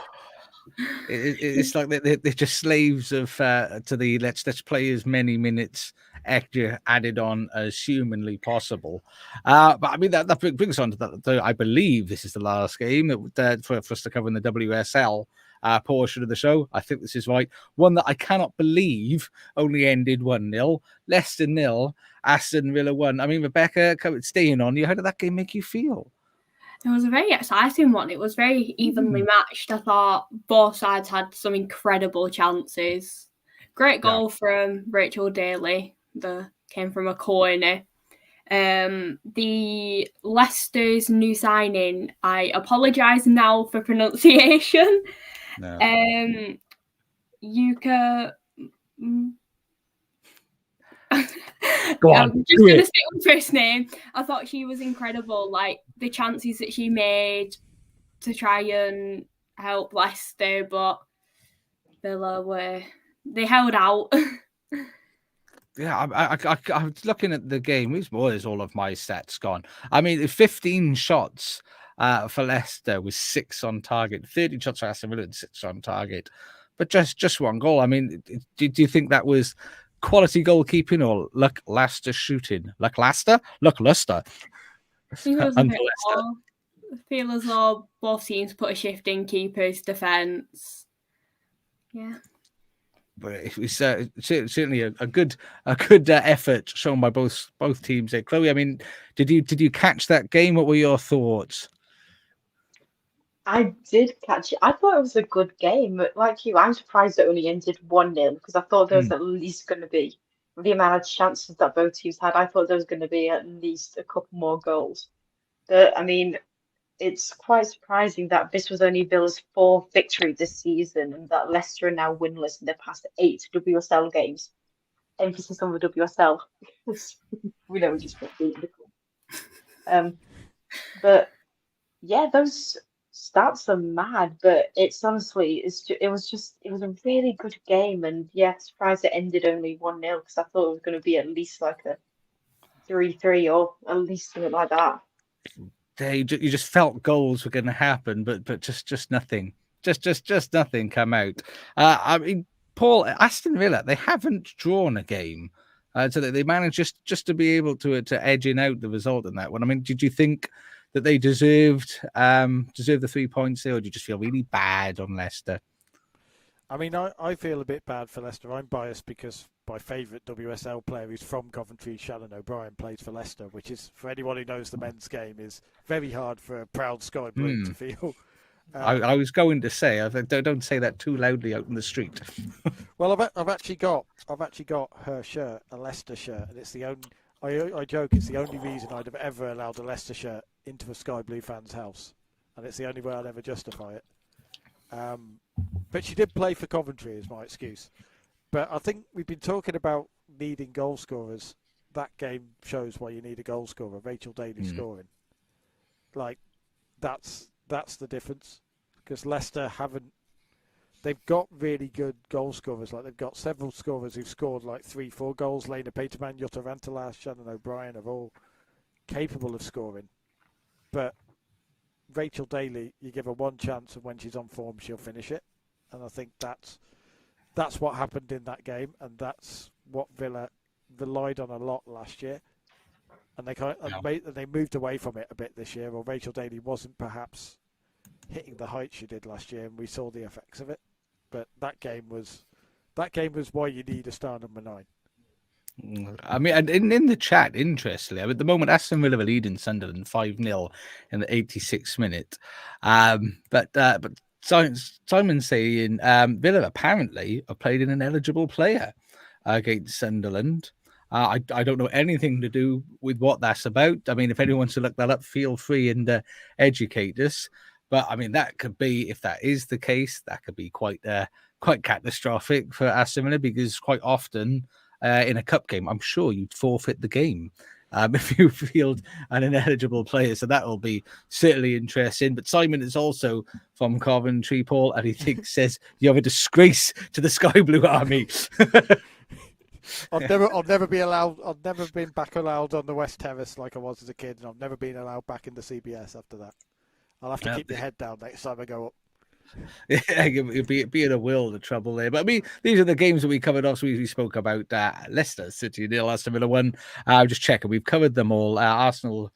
Speaker 1: It's like they're just slaves of to the let's play as many minutes extra added on as humanly possible. But I mean that brings us on to that. I believe this is the last game for us to cover in the WSL portion of the show. I think this is right. One that I cannot believe only ended 1-0. Leicester 0, Aston Villa 1. I mean, Rebecca, staying on you, how did that game make you feel?
Speaker 3: It was a very exciting one. It was very evenly matched. I thought both sides had some incredible chances. Great goal from Rachel Daly that came from a corner. The Leicester's new signing, I apologise now for pronunciation.
Speaker 1: No.
Speaker 3: Yuka.
Speaker 1: Go on.
Speaker 3: I'm just going to stick with first name. I thought she was incredible. Like the chances that she made to try and help Leicester, but Villa they held out.
Speaker 1: Yeah, I was looking at the game. Where's all of my stats gone? I mean, 15 shots for Leicester with 6 on target, 30 shots for Aston Villa and 6 on target, but just 1 goal. I mean, do you think that was quality goalkeeping or lackluster shooting? Lackluster?
Speaker 3: I think it was a
Speaker 1: Under
Speaker 3: bit
Speaker 1: Leicester.
Speaker 3: more. I feel as though both teams put a shift in keepers, defence. Yeah.
Speaker 1: But it was certainly a good effort shown by both teams there. Chloe, I mean, did you catch that game? What were your thoughts?
Speaker 2: I did catch it. I thought it was a good game. Like you, I'm surprised it only ended 1-0 because I thought there was at least going to be the amount of chances that both teams had. I thought there was going to be at least a couple more goals. But I mean, it's quite surprising that this was only Villa's 4th victory this season and that Leicester are now winless in their past 8 WSL games. Emphasis on the WSL because we know we just got beaten the club. But yeah, those stats are mad, but it's honestly, it was a really good game, and yeah, surprised it ended only 1-0 because I thought it was going to be at least like a 3-3 or at least something like that.
Speaker 1: You just felt goals were going to happen, but just nothing, just nothing come out. I mean, Paul, Aston Villa, they haven't drawn a game, so that they managed just to be able to edging out the result in that one. I mean, did you think that they deserved the 3 points there, or do you just feel really bad on Leicester?
Speaker 4: I mean, I feel a bit bad for Leicester. I'm biased because my favourite WSL player who's from Coventry, Shannon O'Brien, plays for Leicester, which is, for anyone who knows the men's game, is very hard for a proud Sky Blue to feel.
Speaker 1: I was going to say, don't say that too loudly out in the street.
Speaker 4: Well, I've actually got her shirt, a Leicester shirt, and it's the only. I joke it's the only reason I'd have ever allowed a Leicester shirt into a Sky Blue fan's house, and it's the only way I'd ever justify it. But she did play for Coventry, is my excuse. But I think we've been talking about needing goal scorers. That game shows why you need a goal scorer. Rachel Daly scoring, like that's the difference. Because Leicester haven't. They've got really good goal scorers. Like they've got several scorers who've scored like 3-4 goals. Lena Peterman, Jutta Rantalas, Shannon O'Brien are all capable of scoring. But Rachel Daly, you give her one chance, and when she's on form, she'll finish it. And I think that's what happened in that game, and that's what Villa relied on a lot last year. And they moved away from it a bit this year. Or Rachel Daly wasn't perhaps hitting the heights she did last year, and we saw the effects of it. But that game was why you need a star number 9.
Speaker 1: I mean, and in the chat, interestingly, at the moment, Aston Villa are leading Sunderland 5-0 in the 86th minute. But Simon's saying Villa apparently have played an ineligible player against Sunderland. I don't know anything to do with what that's about. I mean, if anyone wants to look that up, feel free and educate us. But I mean, that could be, if that is the case, that could be quite catastrophic for Aston Villa, because quite often in a cup game, I'm sure you'd forfeit the game if you field an ineligible player. So that will be certainly interesting. But Simon is also from Coventry, Paul, and he says you have a disgrace to the Sky Blue Army.
Speaker 4: I've never been back allowed on the West Terrace like I was as a kid, and I've never been allowed back in the CBS after that. I'll have to keep your head down next time I go up.
Speaker 1: Yeah, you'll be in a world of trouble there. But I mean, these are the games that we covered off. So we spoke about Leicester City, nil, Aston Villa 1. Just checking, we've covered them all. Arsenal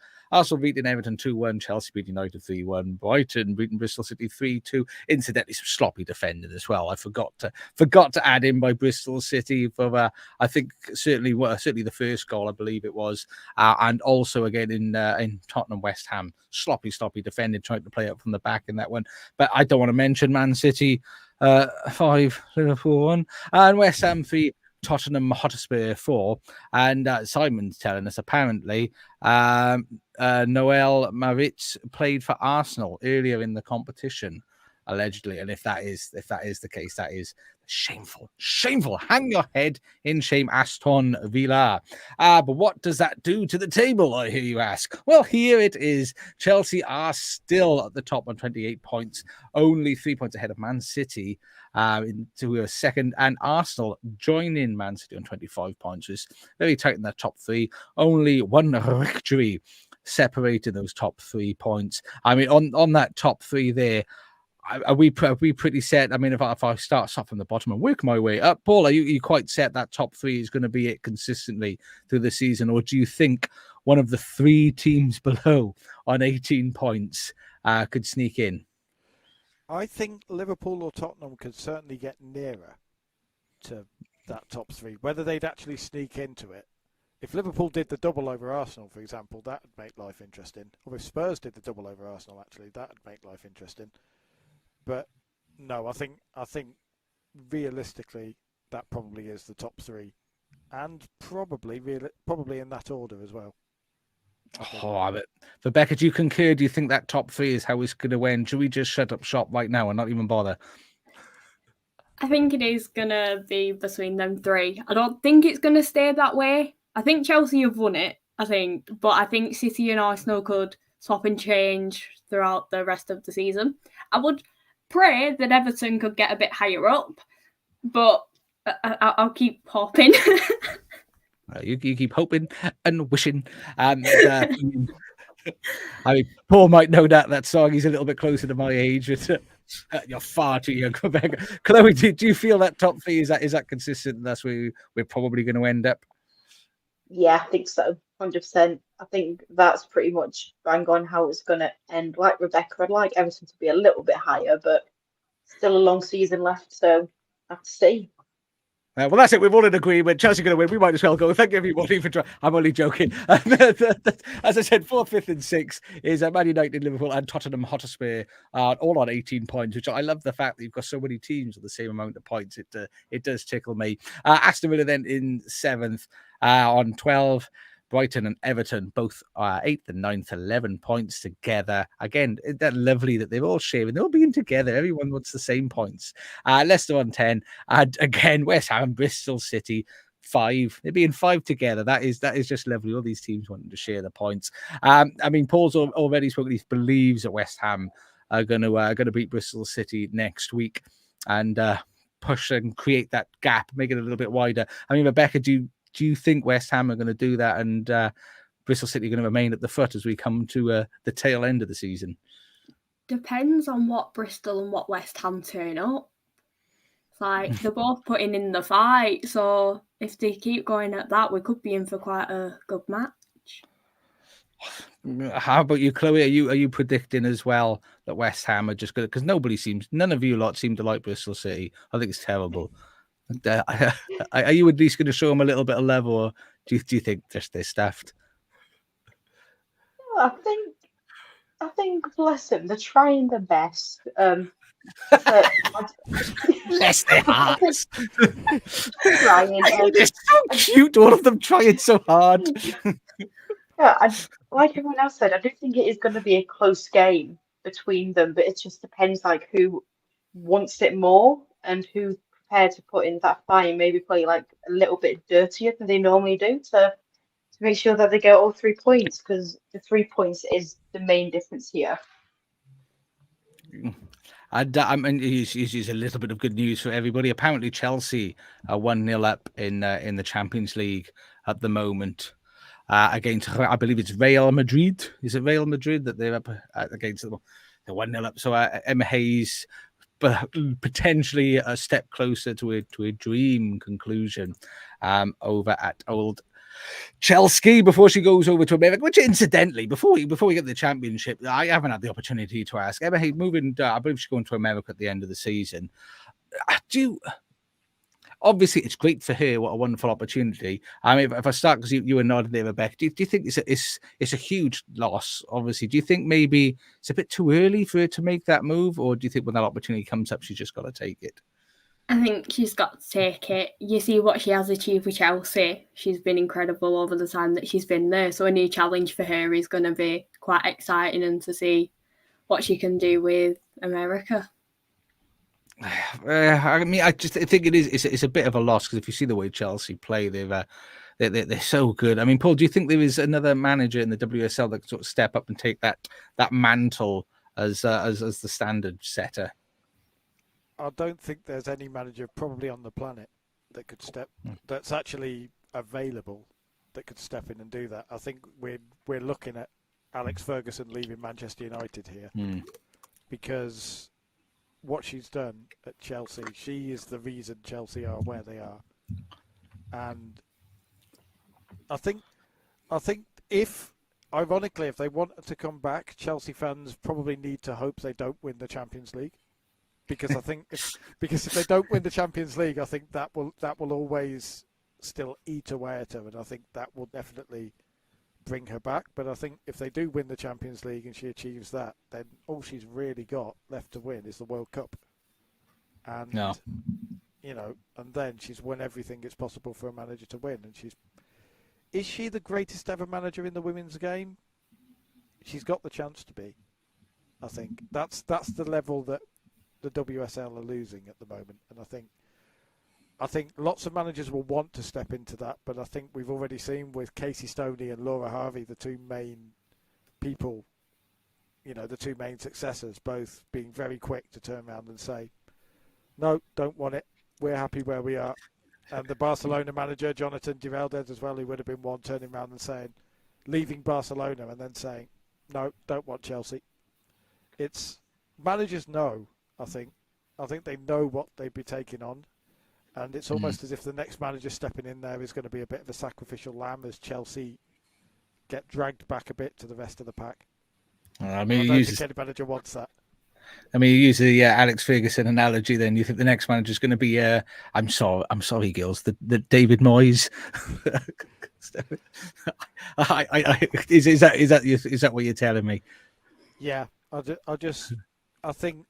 Speaker 1: beating Everton 2-1, Chelsea beating United 3-1, Brighton beating Bristol City 3-2. Incidentally, some sloppy defending as well. I forgot to add in by Bristol City for I think certainly the first goal, I believe it was, and also again in Tottenham West Ham, sloppy defending, trying to play up from the back in that one. But I don't want to mention Man City 5, Liverpool 1, and West Ham 3. Tottenham Hotspur 4, and Simon's telling us apparently Noel Maritz played for Arsenal earlier in the competition. allegedly. And if that is the case, that is shameful. Hang your head in shame, Aston Villa. But what does that do to the table, I hear you ask? Well, here it is. Chelsea are still at the top on 28 points, only 3 points ahead of Man City into a second, and Arsenal joining Man City on 25 points. It's very tight in that top three. Only one victory separating those top 3 points. I mean, on that top three there, are we pretty set? I mean, if I start from the bottom and work my way up, Paul, are you quite set that top three is going to be it consistently through the season, or do you think one of the 3 teams below on 18 points could sneak in?
Speaker 4: I think Liverpool or Tottenham could certainly get nearer to that top 3. Whether they'd actually sneak into it, if Liverpool did the double over Arsenal, for example, that would make life interesting. Or if Spurs did the double over Arsenal, actually, that would make life interesting. But no, I think realistically that probably is the top 3, and probably in that order as well.
Speaker 1: But Rebecca, do you concur? Do you think that top 3 is how it's going to win? Should we just shut up shop right now and not even bother?
Speaker 3: I think it is going to be between them 3. I don't think it's going to stay that way. I think Chelsea have won it, but I think City and Arsenal could swap and change throughout the rest of the season. I would pray that Everton could get a bit higher up, but I'll keep hoping.
Speaker 1: You keep hoping and wishing. And I mean, Paul might know that song. He's a little bit closer to my age. You're far too young, Rebecca. Chloe, do you feel that top 3 is that consistent? That's where we're probably going to end up.
Speaker 2: Yeah, I think so. 100%. I think that's pretty much bang on how it's going to end. Like Rebecca, I'd like Everton to be a little bit higher, but still a long season left, so I have to see.
Speaker 1: Well, that's it. We've all in agreement. Chelsea are going to win. We might as well go. Thank you, everybody, for trying. I'm only joking. As I said, 4th, 5th, and 6th is Man United, Liverpool, and Tottenham Hotspur, all on 18 points, which I love the fact that you've got so many teams with the same amount of points. It does tickle me. Aston Villa then in 7th on 12. Brighton and Everton, both 8th and 9th, 11 points together. Again, that lovely that they're all sharing. They're all being together. Everyone wants the same points. Leicester on 10. And again, West Ham, Bristol City, 5. They're being 5 together. That is just lovely. All these teams wanting to share the points. I mean, Paul's already spoken. He believes that West Ham are going to beat Bristol City next week and push and create that gap, make it a little bit wider. I mean, Rebecca, do you think West Ham are going to do that and Bristol City are going to remain at the foot as we come to the tail end of the season?
Speaker 3: Depends on what Bristol and what West Ham turn up. It's like they're both putting in the fight, so if they keep going at that, we could be in for quite a good match.
Speaker 1: How about you, Chloe? Are you predicting as well that West Ham are just good? Because none of you lot seem to like Bristol City. I think it's terrible. Are you at least going to show them a little bit of love, or do you think just they're staffed?
Speaker 2: I think bless them, they're trying their best.
Speaker 1: Bless their hearts.
Speaker 2: Trying.
Speaker 1: They're so cute, all of them trying so hard.
Speaker 2: Yeah, like everyone else said, I do think it is going to be a close game between them, but it just depends like who wants it more and who's prepared to put in that fight and maybe play like a little bit dirtier than they normally do to make sure that they get all 3 points, because the 3 points is the main difference here.
Speaker 1: And I mean, here's a little bit of good news for everybody. Apparently, Chelsea are 1-0 up in the Champions League at the moment against, I believe it's Real Madrid. Is it Real Madrid that they're up against? They're 1-0 up. So Emma Hayes potentially a step closer to a dream conclusion over at Old Chelsea before she goes over to America, which incidentally, before we get to the championship, I haven't had the opportunity to ask. Emma Hayes moving, I believe she's going to America at the end of the season. Obviously, it's great for her. What a wonderful opportunity. I mean, if I start, because you were nodding there, Rebecca, do you think it's a huge loss? Obviously, do you think maybe it's a bit too early for her to make that move, or do you think when that opportunity comes up, she's just got to take it?
Speaker 3: I think she's got to take it. You see what she has achieved with Chelsea. She's been incredible over the time that she's been there. So a new challenge for her is going to be quite exciting, and to see what she can do with America.
Speaker 1: I mean, I think it is. It's a bit of a loss because if you see the way Chelsea play, they're so good. I mean, Paul, do you think there is another manager in the WSL that could sort of step up and take that mantle as the standard setter?
Speaker 4: I don't think there's any manager probably on the planet that could that's actually available that could step in and do that. I think we're looking at Alex Ferguson leaving Manchester United here because what she's done at Chelsea, she is the reason Chelsea are where they are. And I think ironically, if they want to come back, Chelsea fans probably need to hope they don't win the Champions League. Because I think if they don't win the Champions League, I think that will always still eat away at her, and I think that will definitely bring her back. But I think if they do win the Champions League and she achieves that, then all she's really got left to win is the World Cup. And and then she's won everything it's possible for a manager to win. And is she the greatest ever manager in the women's game? She's got the chance to be. I think that's the level that the WSL are losing at the moment, and I think lots of managers will want to step into that, but I think we've already seen with Casey Stoney and Laura Harvey, the two main people, the two main successors, both being very quick to turn around and say, no, don't want it, we're happy where we are. And the Barcelona manager, Jonathan Giraldez as well, he would have been one turning around and saying, leaving Barcelona and then saying, no, don't want Chelsea. It's managers know. I think they know what they'd be taking on, and it's almost as if the next manager stepping in there is going to be a bit of a sacrificial lamb as Chelsea get dragged back a bit to the rest of the pack.
Speaker 1: I mean,
Speaker 4: I don't think any manager wants that.
Speaker 1: I mean, you use the Alex Ferguson analogy. Then you think the next manager is going to be? I'm sorry, girls. The David Moyes. Is that what you're telling me?
Speaker 4: Yeah, I think.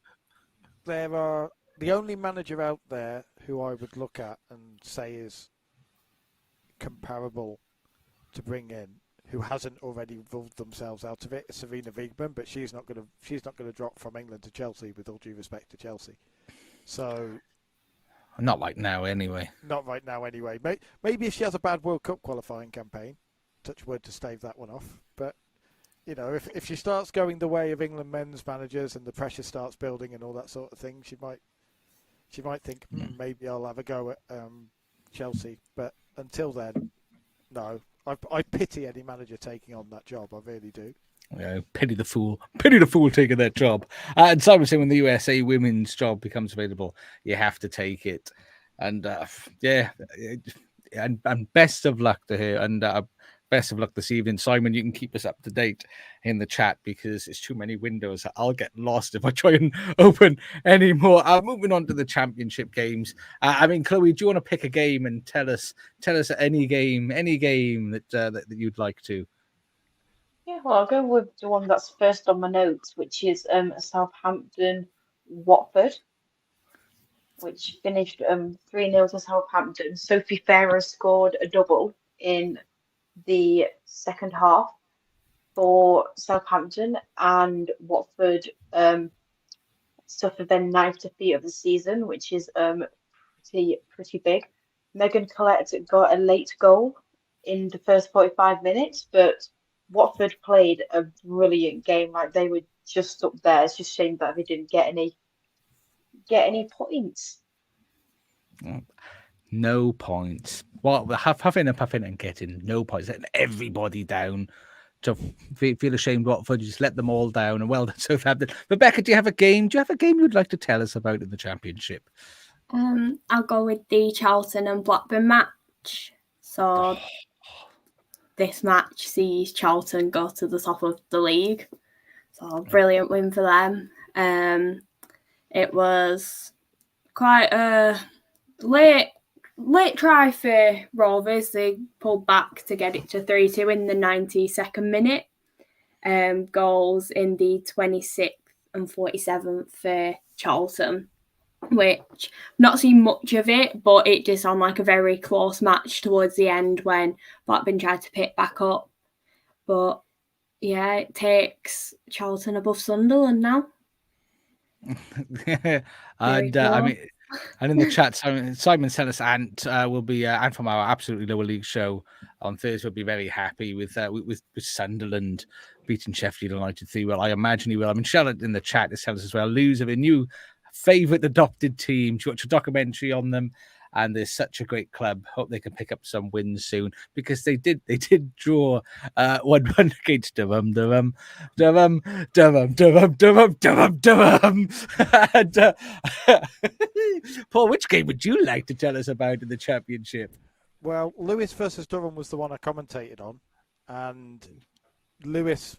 Speaker 4: There are the only manager out there who I would look at and say is comparable to bring in, who hasn't already ruled themselves out of it, is Serena Wiegman, but she's not going to drop from England to Chelsea. With all due respect to Chelsea, so
Speaker 1: not right now anyway.
Speaker 4: Not right now anyway. Maybe if she has a bad World Cup qualifying campaign, touch wood to stave that one off, but. If she starts going the way of England men's managers and the pressure starts building and all that sort of thing, she might think maybe I'll have a go at Chelsea. But until then, no. I pity any manager taking on that job. I really do.
Speaker 1: Yeah, pity the fool taking that job. And Simon was saying when the USA women's job becomes available, you have to take it. And and best of luck to her. And best of luck this evening. Simon, you can keep us up to date in the chat because it's too many windows. I'll get lost if I try and open any more. Moving on to the championship games. I mean, Chloe, do you want to pick a game and tell us any game that you'd like to?
Speaker 2: Yeah, well, I'll go with the one that's first on my notes, which is Southampton Watford, which finished 3-0 to Southampton. Sophie Farah scored a double in the second half for Southampton, and Watford suffered their 9th defeat of the season, which is pretty big. Megan Collette got a late goal in the first 45 minutes, but Watford played a brilliant game. Like, they were just up there. It's just a shame that they didn't get any points.
Speaker 1: No points. Well, having a puffing and getting no points, letting everybody down. To feel ashamed, Watford, you just let them all down. And well done, Southampton. Rebecca, do you have a game? Do you have a game you'd like to tell us about in the Championship?
Speaker 3: I'll go with the Charlton and Blackburn match. So this match sees Charlton go to the top of the league. So brilliant win for them. It was quite a late try for Rovers. They pulled back to get it to 3-2 in the 92nd minute. Goals in the 26th and 47th for Charlton, which not seen much of it, but it did sound like a very close match towards the end when Blackburn tried to pick back up. But yeah, it takes Charlton above Sunderland now.
Speaker 1: And I mean, and in the chat, Simon Sellis Ant will be and from our absolutely lower league show on Thursday will be very happy with Sunderland beating Sheffield United 3. Well, I imagine he will. I mean, Charlotte in the chat is telling us as well. Loser of a new favourite adopted team. She watched a documentary on them. And they're such a great club. Hope they can pick up some wins soon because they did draw 1-1 against Durham. And, Paul, which game would you like to tell us about in the championship?
Speaker 4: Well, Lewis versus Durham was the one I commentated on, and Lewis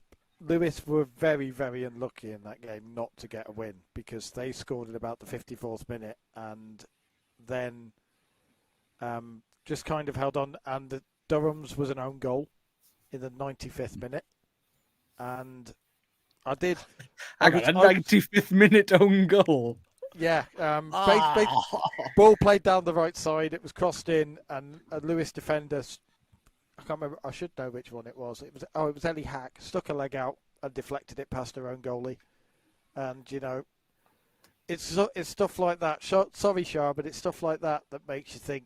Speaker 4: were very, very unlucky in that game not to get a win because they scored at about the 54th minute and then just kind of held on. And the Durham's was an own goal in the 95th minute, and I got
Speaker 1: a 95th minute own goal.
Speaker 4: Yeah, ball played down the right side. It was crossed in, and a Lewis defender. I can't remember. I should know which one it was. It was Ellie Hack. Stuck a leg out and deflected it past her own goalie. And it's stuff like that. Sorry, Shah, but it's stuff like that that makes you think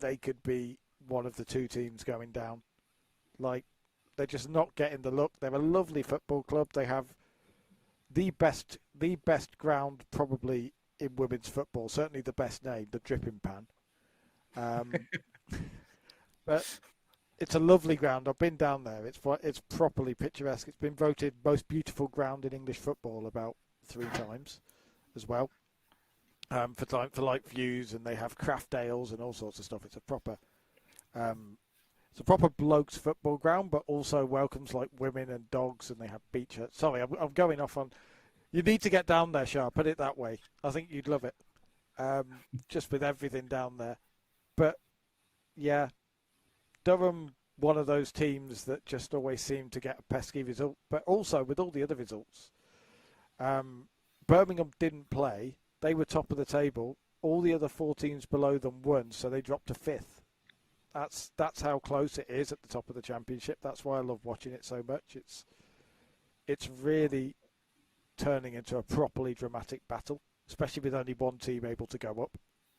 Speaker 4: they could be one of the two teams going down. Like they're just not getting the look. They're a lovely football club. They have the best ground probably in women's football. Certainly the best name, the Dripping Pan. But it's a lovely ground. I've been down there. It's properly picturesque. It's been voted most beautiful ground in English football about 3 times as well. For like views, and they have craft ales and all sorts of stuff. It's a proper blokes football ground, but also welcomes like women and dogs, and they have beach. Sorry, I'm going off on. You need to get down there, Shah. Put it that way. I think you'd love it, just with everything down there. But yeah, Durham, one of those teams that just always seem to get a pesky result, but also with all the other results. Birmingham didn't play. They were top of the table. All the other 4 teams below them won, so they dropped to 5th. That's how close it is at the top of the championship. That's why I love watching it so much. It's really turning into a properly dramatic battle, especially with only one team able to go up.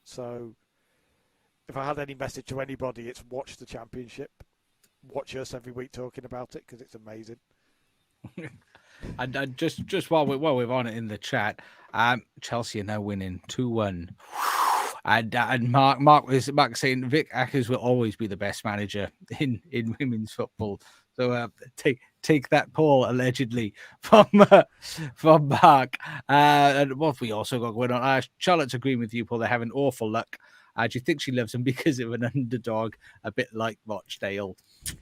Speaker 4: So if I had any message to anybody, it's watch the championship. Watch us every week talking about it because it's amazing.
Speaker 1: And just while we're on it in the chat, Chelsea are now winning 2-1. And Mark saying Vic Ackers will always be the best manager in women's football. So take that, Paul, allegedly from Mark. And what we also got going on? Charlotte's agreeing with you, Paul. They're having awful luck. Do you think she loves him because of an underdog, a bit like Rochdale?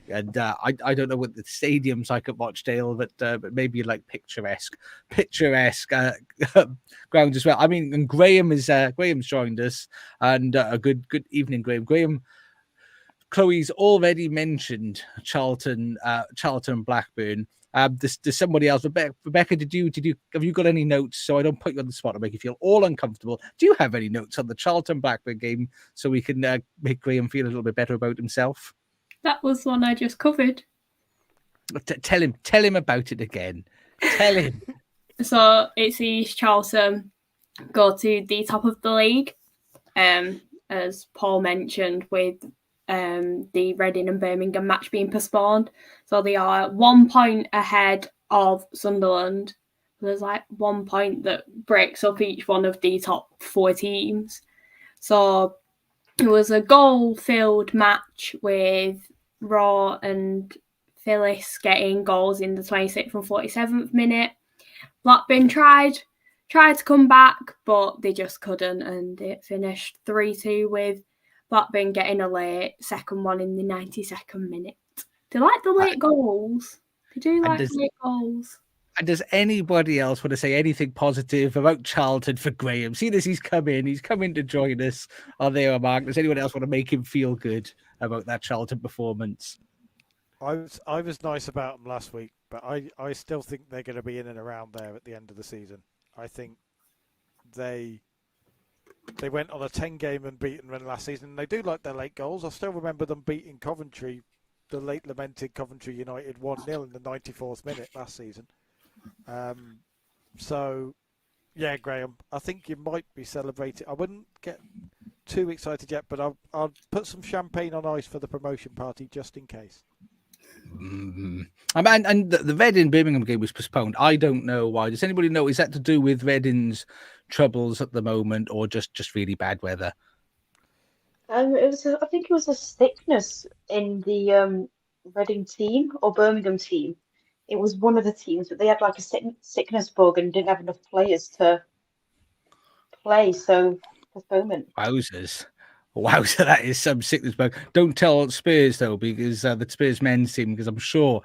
Speaker 1: And I don't know what the stadium's like at Rochdale, but maybe like picturesque grounds as well. I mean, and Graham's joined us, and a good evening, Graham. Graham, Chloe's already mentioned Charlton, Blackburn. There's somebody else. Rebecca, have you got any notes? So I don't put you on the spot to make you feel all uncomfortable. Do you have any notes on the Charlton Blackburn game so we can make Graham feel a little bit better about himself?
Speaker 3: That was one I just covered.
Speaker 1: Tell him about it again. Tell him.
Speaker 3: So it sees Charlton go to the top of the league, as Paul mentioned, with the Reading and Birmingham match being postponed. So they are 1 point ahead of Sunderland. There's like 1 point that breaks up each one of the top 4 teams. So it was a goal-filled match with Raw and Phyllis getting goals in the 26th and 47th minute. Blackburn tried to come back, but they just couldn't, and it finished 3-2 with Blackburn getting a late second one in the 92nd minute. They like the late goals. They do like late goals.
Speaker 1: And does anybody else want to say anything positive about Charlton for Graham? See this, he's come in to join us on there, Mark. Does anyone else want to make him feel good about that Charlton performance?
Speaker 4: I was nice about them last week, but I still think they're going to be in and around there at the end of the season. I think they went on a 10-game unbeaten run last season, and they do like their late goals. I still remember them beating Coventry, the late lamented Coventry United 1-0 in the 94th minute last season. So Yeah, Graham. I think you might be celebrating. I wouldn't get too excited yet, but I'll put some champagne on ice for the promotion party just in case.
Speaker 1: And the Reading Birmingham game was postponed. I don't know why. Does anybody know? Is that to do with Reading's troubles at the moment, or just really bad weather?
Speaker 2: I think it was a sickness in the Reading team or Birmingham team. It was one of the teams, but they had like a sickness bug and didn't have enough players to play, so postponement.
Speaker 1: Wowzers. Wowzer, that is some sickness bug. Don't tell Spurs though, because the Spurs men's team, because I'm sure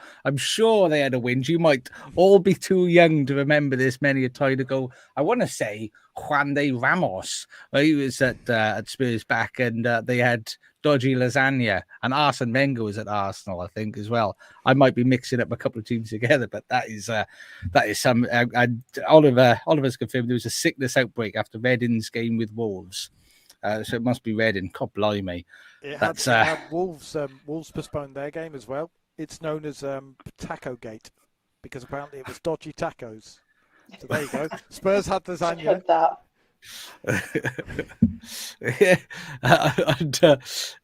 Speaker 1: they had a win. You might all be too young to remember this many a time ago. I want to say Juan de Ramos. He was at Spurs back, and they had dodgy lasagna, and Arsene Wenger was at Arsenal, I think, as well. I might be mixing up a couple of teams together, but that is some. And Oliver's confirmed there was a sickness outbreak after Reading's game with Wolves. So it must be Reading. God blimey.
Speaker 4: It had Wolves. Wolves postponed their game as well. It's known as Taco Gate because apparently it was dodgy tacos. So there you go. Spurs had lasagna.
Speaker 1: And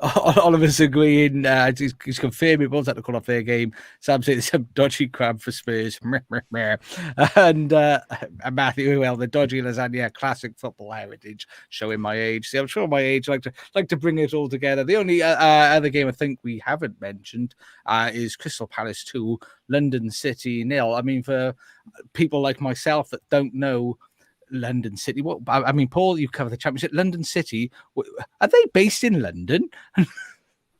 Speaker 1: Oliver's agreeing. He's confirming Wolves had to call off their game. Sam said some dodgy crab for Spurs. And Matthew, well, the dodgy lasagna, classic football heritage, showing my age. See, I'm sure my age like to bring it all together. The only other game I think we haven't mentioned is Crystal Palace 2, London City 0. I mean, for people like myself that don't know London City. What I mean, Paul, you cover the Championship. London City, are they based in London?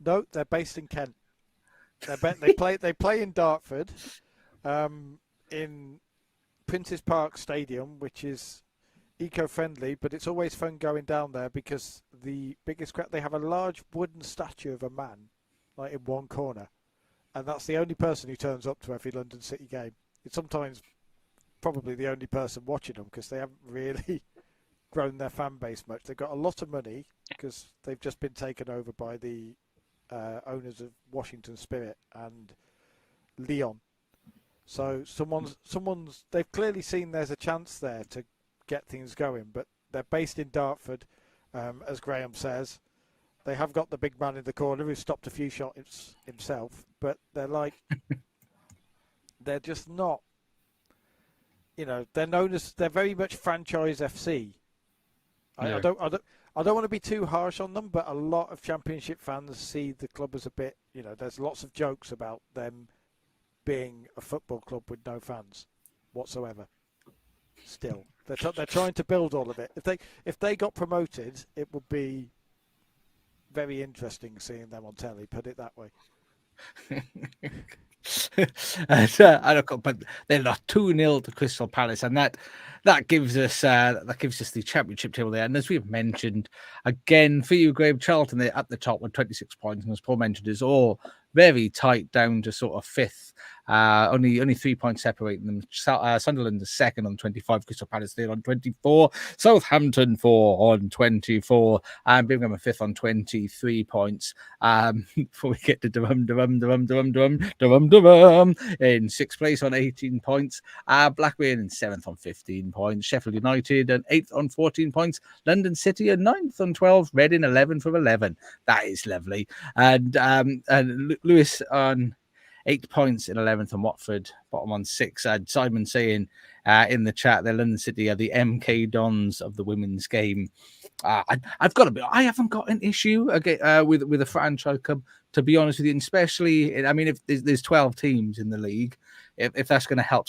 Speaker 4: No, they're based in Kent. They play in Dartford, in Prince's Park Stadium, which is eco-friendly, but it's always fun going down there because the biggest crowd. They have a large wooden statue of a man, like in one corner, and that's the only person who turns up to every London City game. It's sometimes probably the only person watching them because they haven't really grown their fan base much. They've got a lot of money because they've just been taken over by the owners of Washington Spirit and Lyon. So they've clearly seen there's a chance there to get things going, but they're based in Dartford, as Graham says. They have got the big man in the corner who stopped a few shots himself, but they're just not. They're very much franchise FC. I don't want to be too harsh on them, but a lot of Championship fans see the club as a bit. There's lots of jokes about them being a football club with no fans whatsoever. Still, they're trying to build all of it. If they got promoted, it would be very interesting seeing them on telly. Put it that way.
Speaker 1: But they're not 2-0 to Crystal Palace, and that gives us the Championship table there. And as we've mentioned, again for you, Graham, Charlton, they're at the top with 26 points, and as Paul mentioned, is all very tight down to sort of fifth. Only 3 points separating them. Sunderland is second on 25, Crystal Palace third on 24, Southampton 4 on 24, and Birmingham fifth on 23 points. Before we get to in sixth place on 18 points, Blackburn in seventh on 15 points, Sheffield United and eighth on 14 points, London City and ninth on 12, Reading 11 from 11. That is lovely. And Lewis on 8 points in 11th, and Watford bottom on 6. Simon saying in the chat that London City are the MK Dons of the women's game. I've got to be. I haven't got an issue with a franchise club, to be honest with you. And especially, I mean, if there's 12 teams in the league, if that's going to help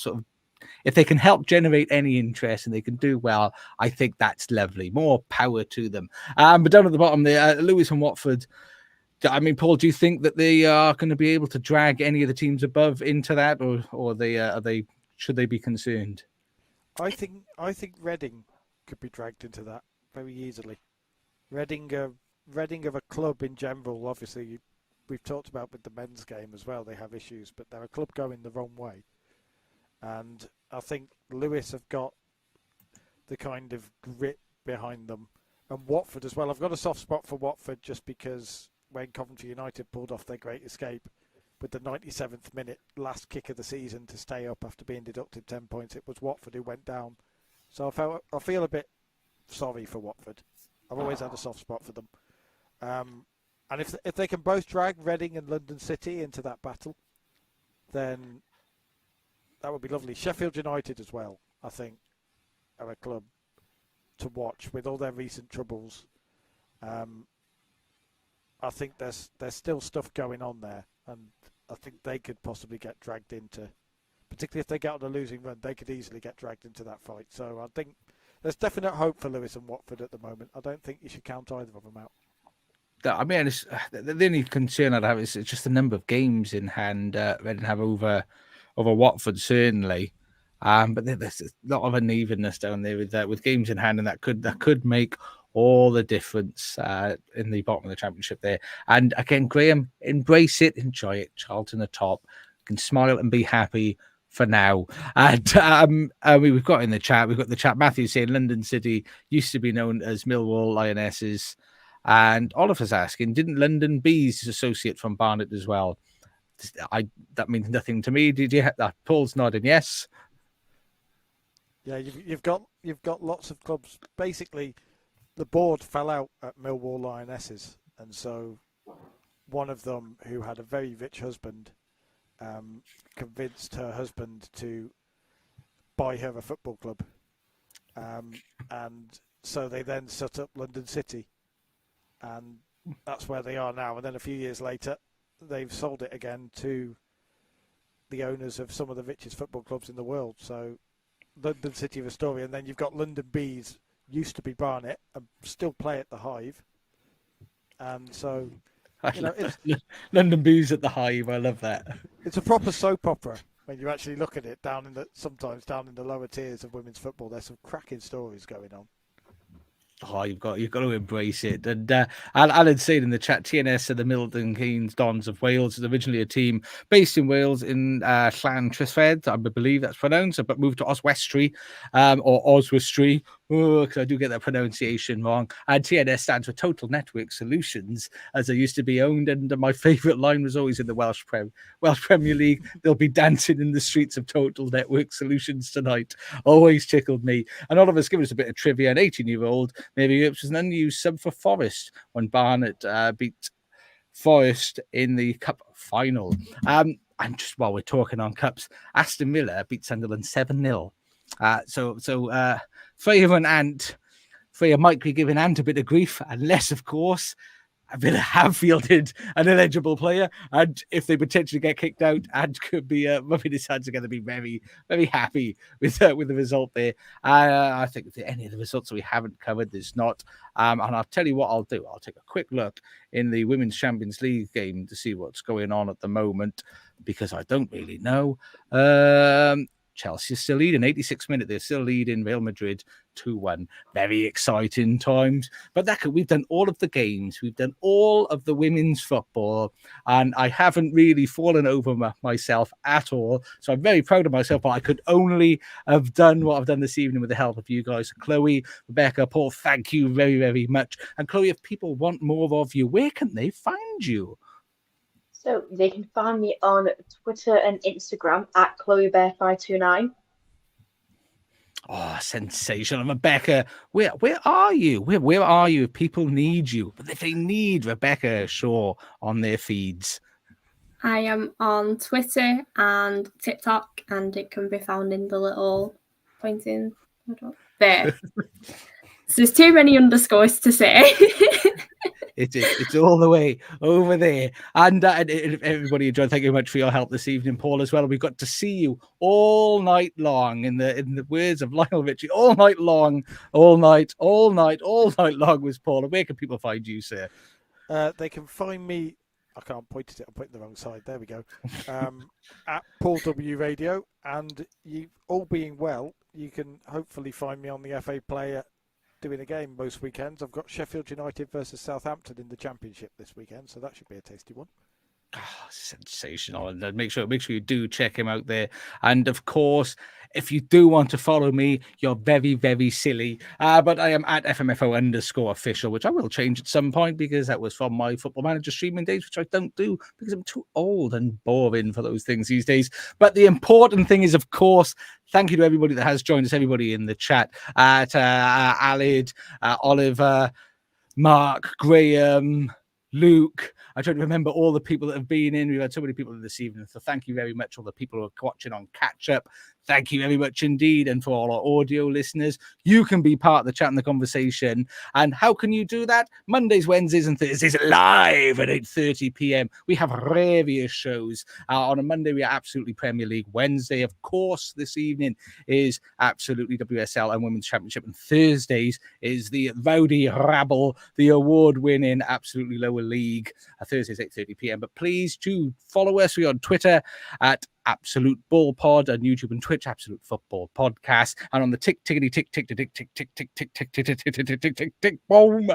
Speaker 1: if they can help generate any interest and they can do well, I think that's lovely. More power to them. But down at the bottom there, Lewis and Watford. I mean, Paul, do you think that they are going to be able to drag any of the teams above into that, or should they be concerned?
Speaker 4: I think Reading could be dragged into that very easily. Reading of a club in general, obviously, we've talked about with the men's game as well. They have issues, but they're a club going the wrong way, and I think Lewis have got the kind of grit behind them, and Watford as well. I've got a soft spot for Watford just because when Coventry United pulled off their great escape with the 97th minute last kick of the season to stay up after being deducted 10 points, it was Watford who went down So I feel a bit sorry for Watford. I've always had a soft spot for them. And if they can both drag Reading and London City into that battle, then that would be lovely. Sheffield United as well, I think, are a club to watch with all their recent troubles. I think there's still stuff going on there, and I think they could possibly get dragged into, particularly if they get on a losing run, they could easily get dragged into that fight. So I think there's definite hope for Lewis and Watford at the moment. I don't think you should count either of them out.
Speaker 1: I mean, the only concern I'd have is it's just the number of games in hand Reading have over Watford, certainly. But there's a lot of unevenness down there with games in hand, and that could make all the difference in the bottom of the championship there. And again, Graham, embrace it, enjoy it. Charlton atop, you can smile and be happy for now. And we've got the chat. Matthew saying London City used to be known as Millwall Lionesses. And Oliver's asking, didn't London Bees associate from Barnet as well? That means nothing to me. Did you have that? Paul's nodding yes.
Speaker 4: Yeah, you've got lots of clubs. Basically, the board fell out at Millwall Lionesses, and so one of them, who had a very rich husband, convinced her husband to buy her a football club, and so they then set up London City. And that's where they are now. And then a few years later, they've sold it again to the owners of some of the richest football clubs in the world. So London City of a story. And then you've got London Bees, used to be Barnet, and still play at the Hive. And so, it's
Speaker 1: London Bees at the Hive. I love that.
Speaker 4: It's a proper soap opera when you actually look at it sometimes down in the lower tiers of women's football. There's some cracking stories going on.
Speaker 1: Oh, you've got to embrace it. And Alan said in the chat, TNS are the Milton Keynes Dons of Wales. Is originally a team based in Wales in Llantrysfed, I believe that's pronounced, but moved to Oswestry or Oswestry, because I do get that pronunciation wrong. And TNS stands for Total Network Solutions, as they used to be owned. And my favourite line was always in the Welsh Premier League. They'll be dancing in the streets of Total Network Solutions tonight. Always tickled me. And all of us give us a bit of trivia. An 18-year-old maybe it was an unused sub for Forest when Barnet beat Forest in the cup final. And just while we're talking on cups, Aston Villa beat Sunderland 7-0. So Freya and Ant, Freya might be giving Ant a bit of grief, unless, of course, Villa have fielded an eligible player, and if they potentially get kicked out, Ant could be rubbing his hands together, be very, very happy with the result there. I think any of the results that we haven't covered, there's not. And I'll tell you what I'll do. I'll take a quick look in the Women's Champions League game to see what's going on at the moment, because I don't really know. Chelsea is still leading, 86th minute. They're still leading Real Madrid 2-1. Very exciting times. But we've done all of the games. We've done all of the women's football. And I haven't really fallen over myself at all. So I'm very proud of myself. But I could only have done what I've done this evening with the help of you guys. Chloe, Rebecca, Paul, thank you very, very much. And Chloe, if people want more of you, where can they find you?
Speaker 2: So they can find me on Twitter and Instagram at ChloeBear529.
Speaker 1: Oh, sensational. Rebecca, where are you? Where are you if people need you? But if they need Rebecca Shaw on their feeds.
Speaker 3: I am on Twitter and TikTok, and it can be found in the little pointing there. So there's too many underscores to say.
Speaker 1: It's all the way over there. And everybody enjoyed. Thank you very much for your help this evening, Paul, as well. We've got to see you all night long, in the words of Lionel Richie, all night long was Paul. And where can people find you, sir?
Speaker 4: They can find me. I can't point at it. I'm pointing the wrong side. There we go. At Paul W Radio. And you all being well, you can hopefully find me on the FA Player doing a game most weekends. I've got Sheffield United versus Southampton in the Championship this weekend, so that should be a tasty one.
Speaker 1: sensational. And make sure you do check him out there. And of course, if you do want to follow me, you're very, very silly. But I am at FMFO_official, which I will change at some point because that was from my Football Manager streaming days, which I don't do because I'm too old and boring for those things these days. But the important thing is, of course, thank you to everybody that has joined us, everybody in the chat, Alid, Oliver, Mark, Graham, Luke. I try to remember all the people that have been in. We've had so many people this evening. So thank you very much, all the people who are watching on catch up. Thank you very much indeed. And for all our audio listeners, you can be part of the chat and the conversation. And how can you do that? Mondays, Wednesdays, and Thursdays live at 8:30 p.m. We have various shows. On a Monday, we are absolutely Premier League. Wednesday, of course, this evening is absolutely WSL and Women's Championship. And Thursdays is the Rowdy Rabble, the award-winning absolutely lower league. Thursdays, 8:30 p.m. But please do follow us. We're on Twitter at Absolute Ball Pod, and YouTube and Twitch, Absolute Football Podcast, and on the tick boom,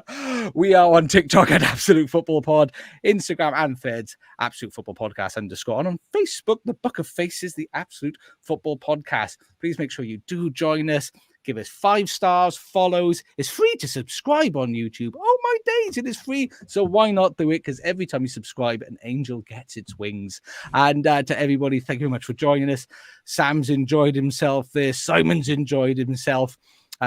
Speaker 1: we are on TikTok at Absolute Football Pod, Instagram and Threads, Absolute Football Podcast _, and on Facebook, the Book of Faces, the Absolute Football Podcast. Please make sure you do join us. Give us 5 stars, follows. It's free to subscribe on YouTube. Oh my days, it is free. So why not do it? Because every time you subscribe, an angel gets its wings. And to everybody, thank you very much for joining us. Sam's enjoyed himself there. Simon's enjoyed himself.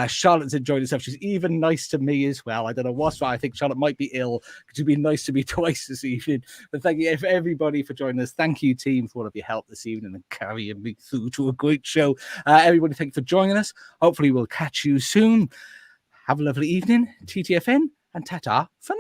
Speaker 1: Charlotte's enjoyed herself. She's even nice to me as well. I don't know what's right. I think Charlotte might be ill. She'd be nice to me twice this evening. But thank you everybody for joining us. Thank you, team, for all of your help this evening and carrying me through to a great show. Everybody, thank you for joining us. Hopefully, we'll catch you soon. Have a lovely evening. TTFN and ta-ta for now.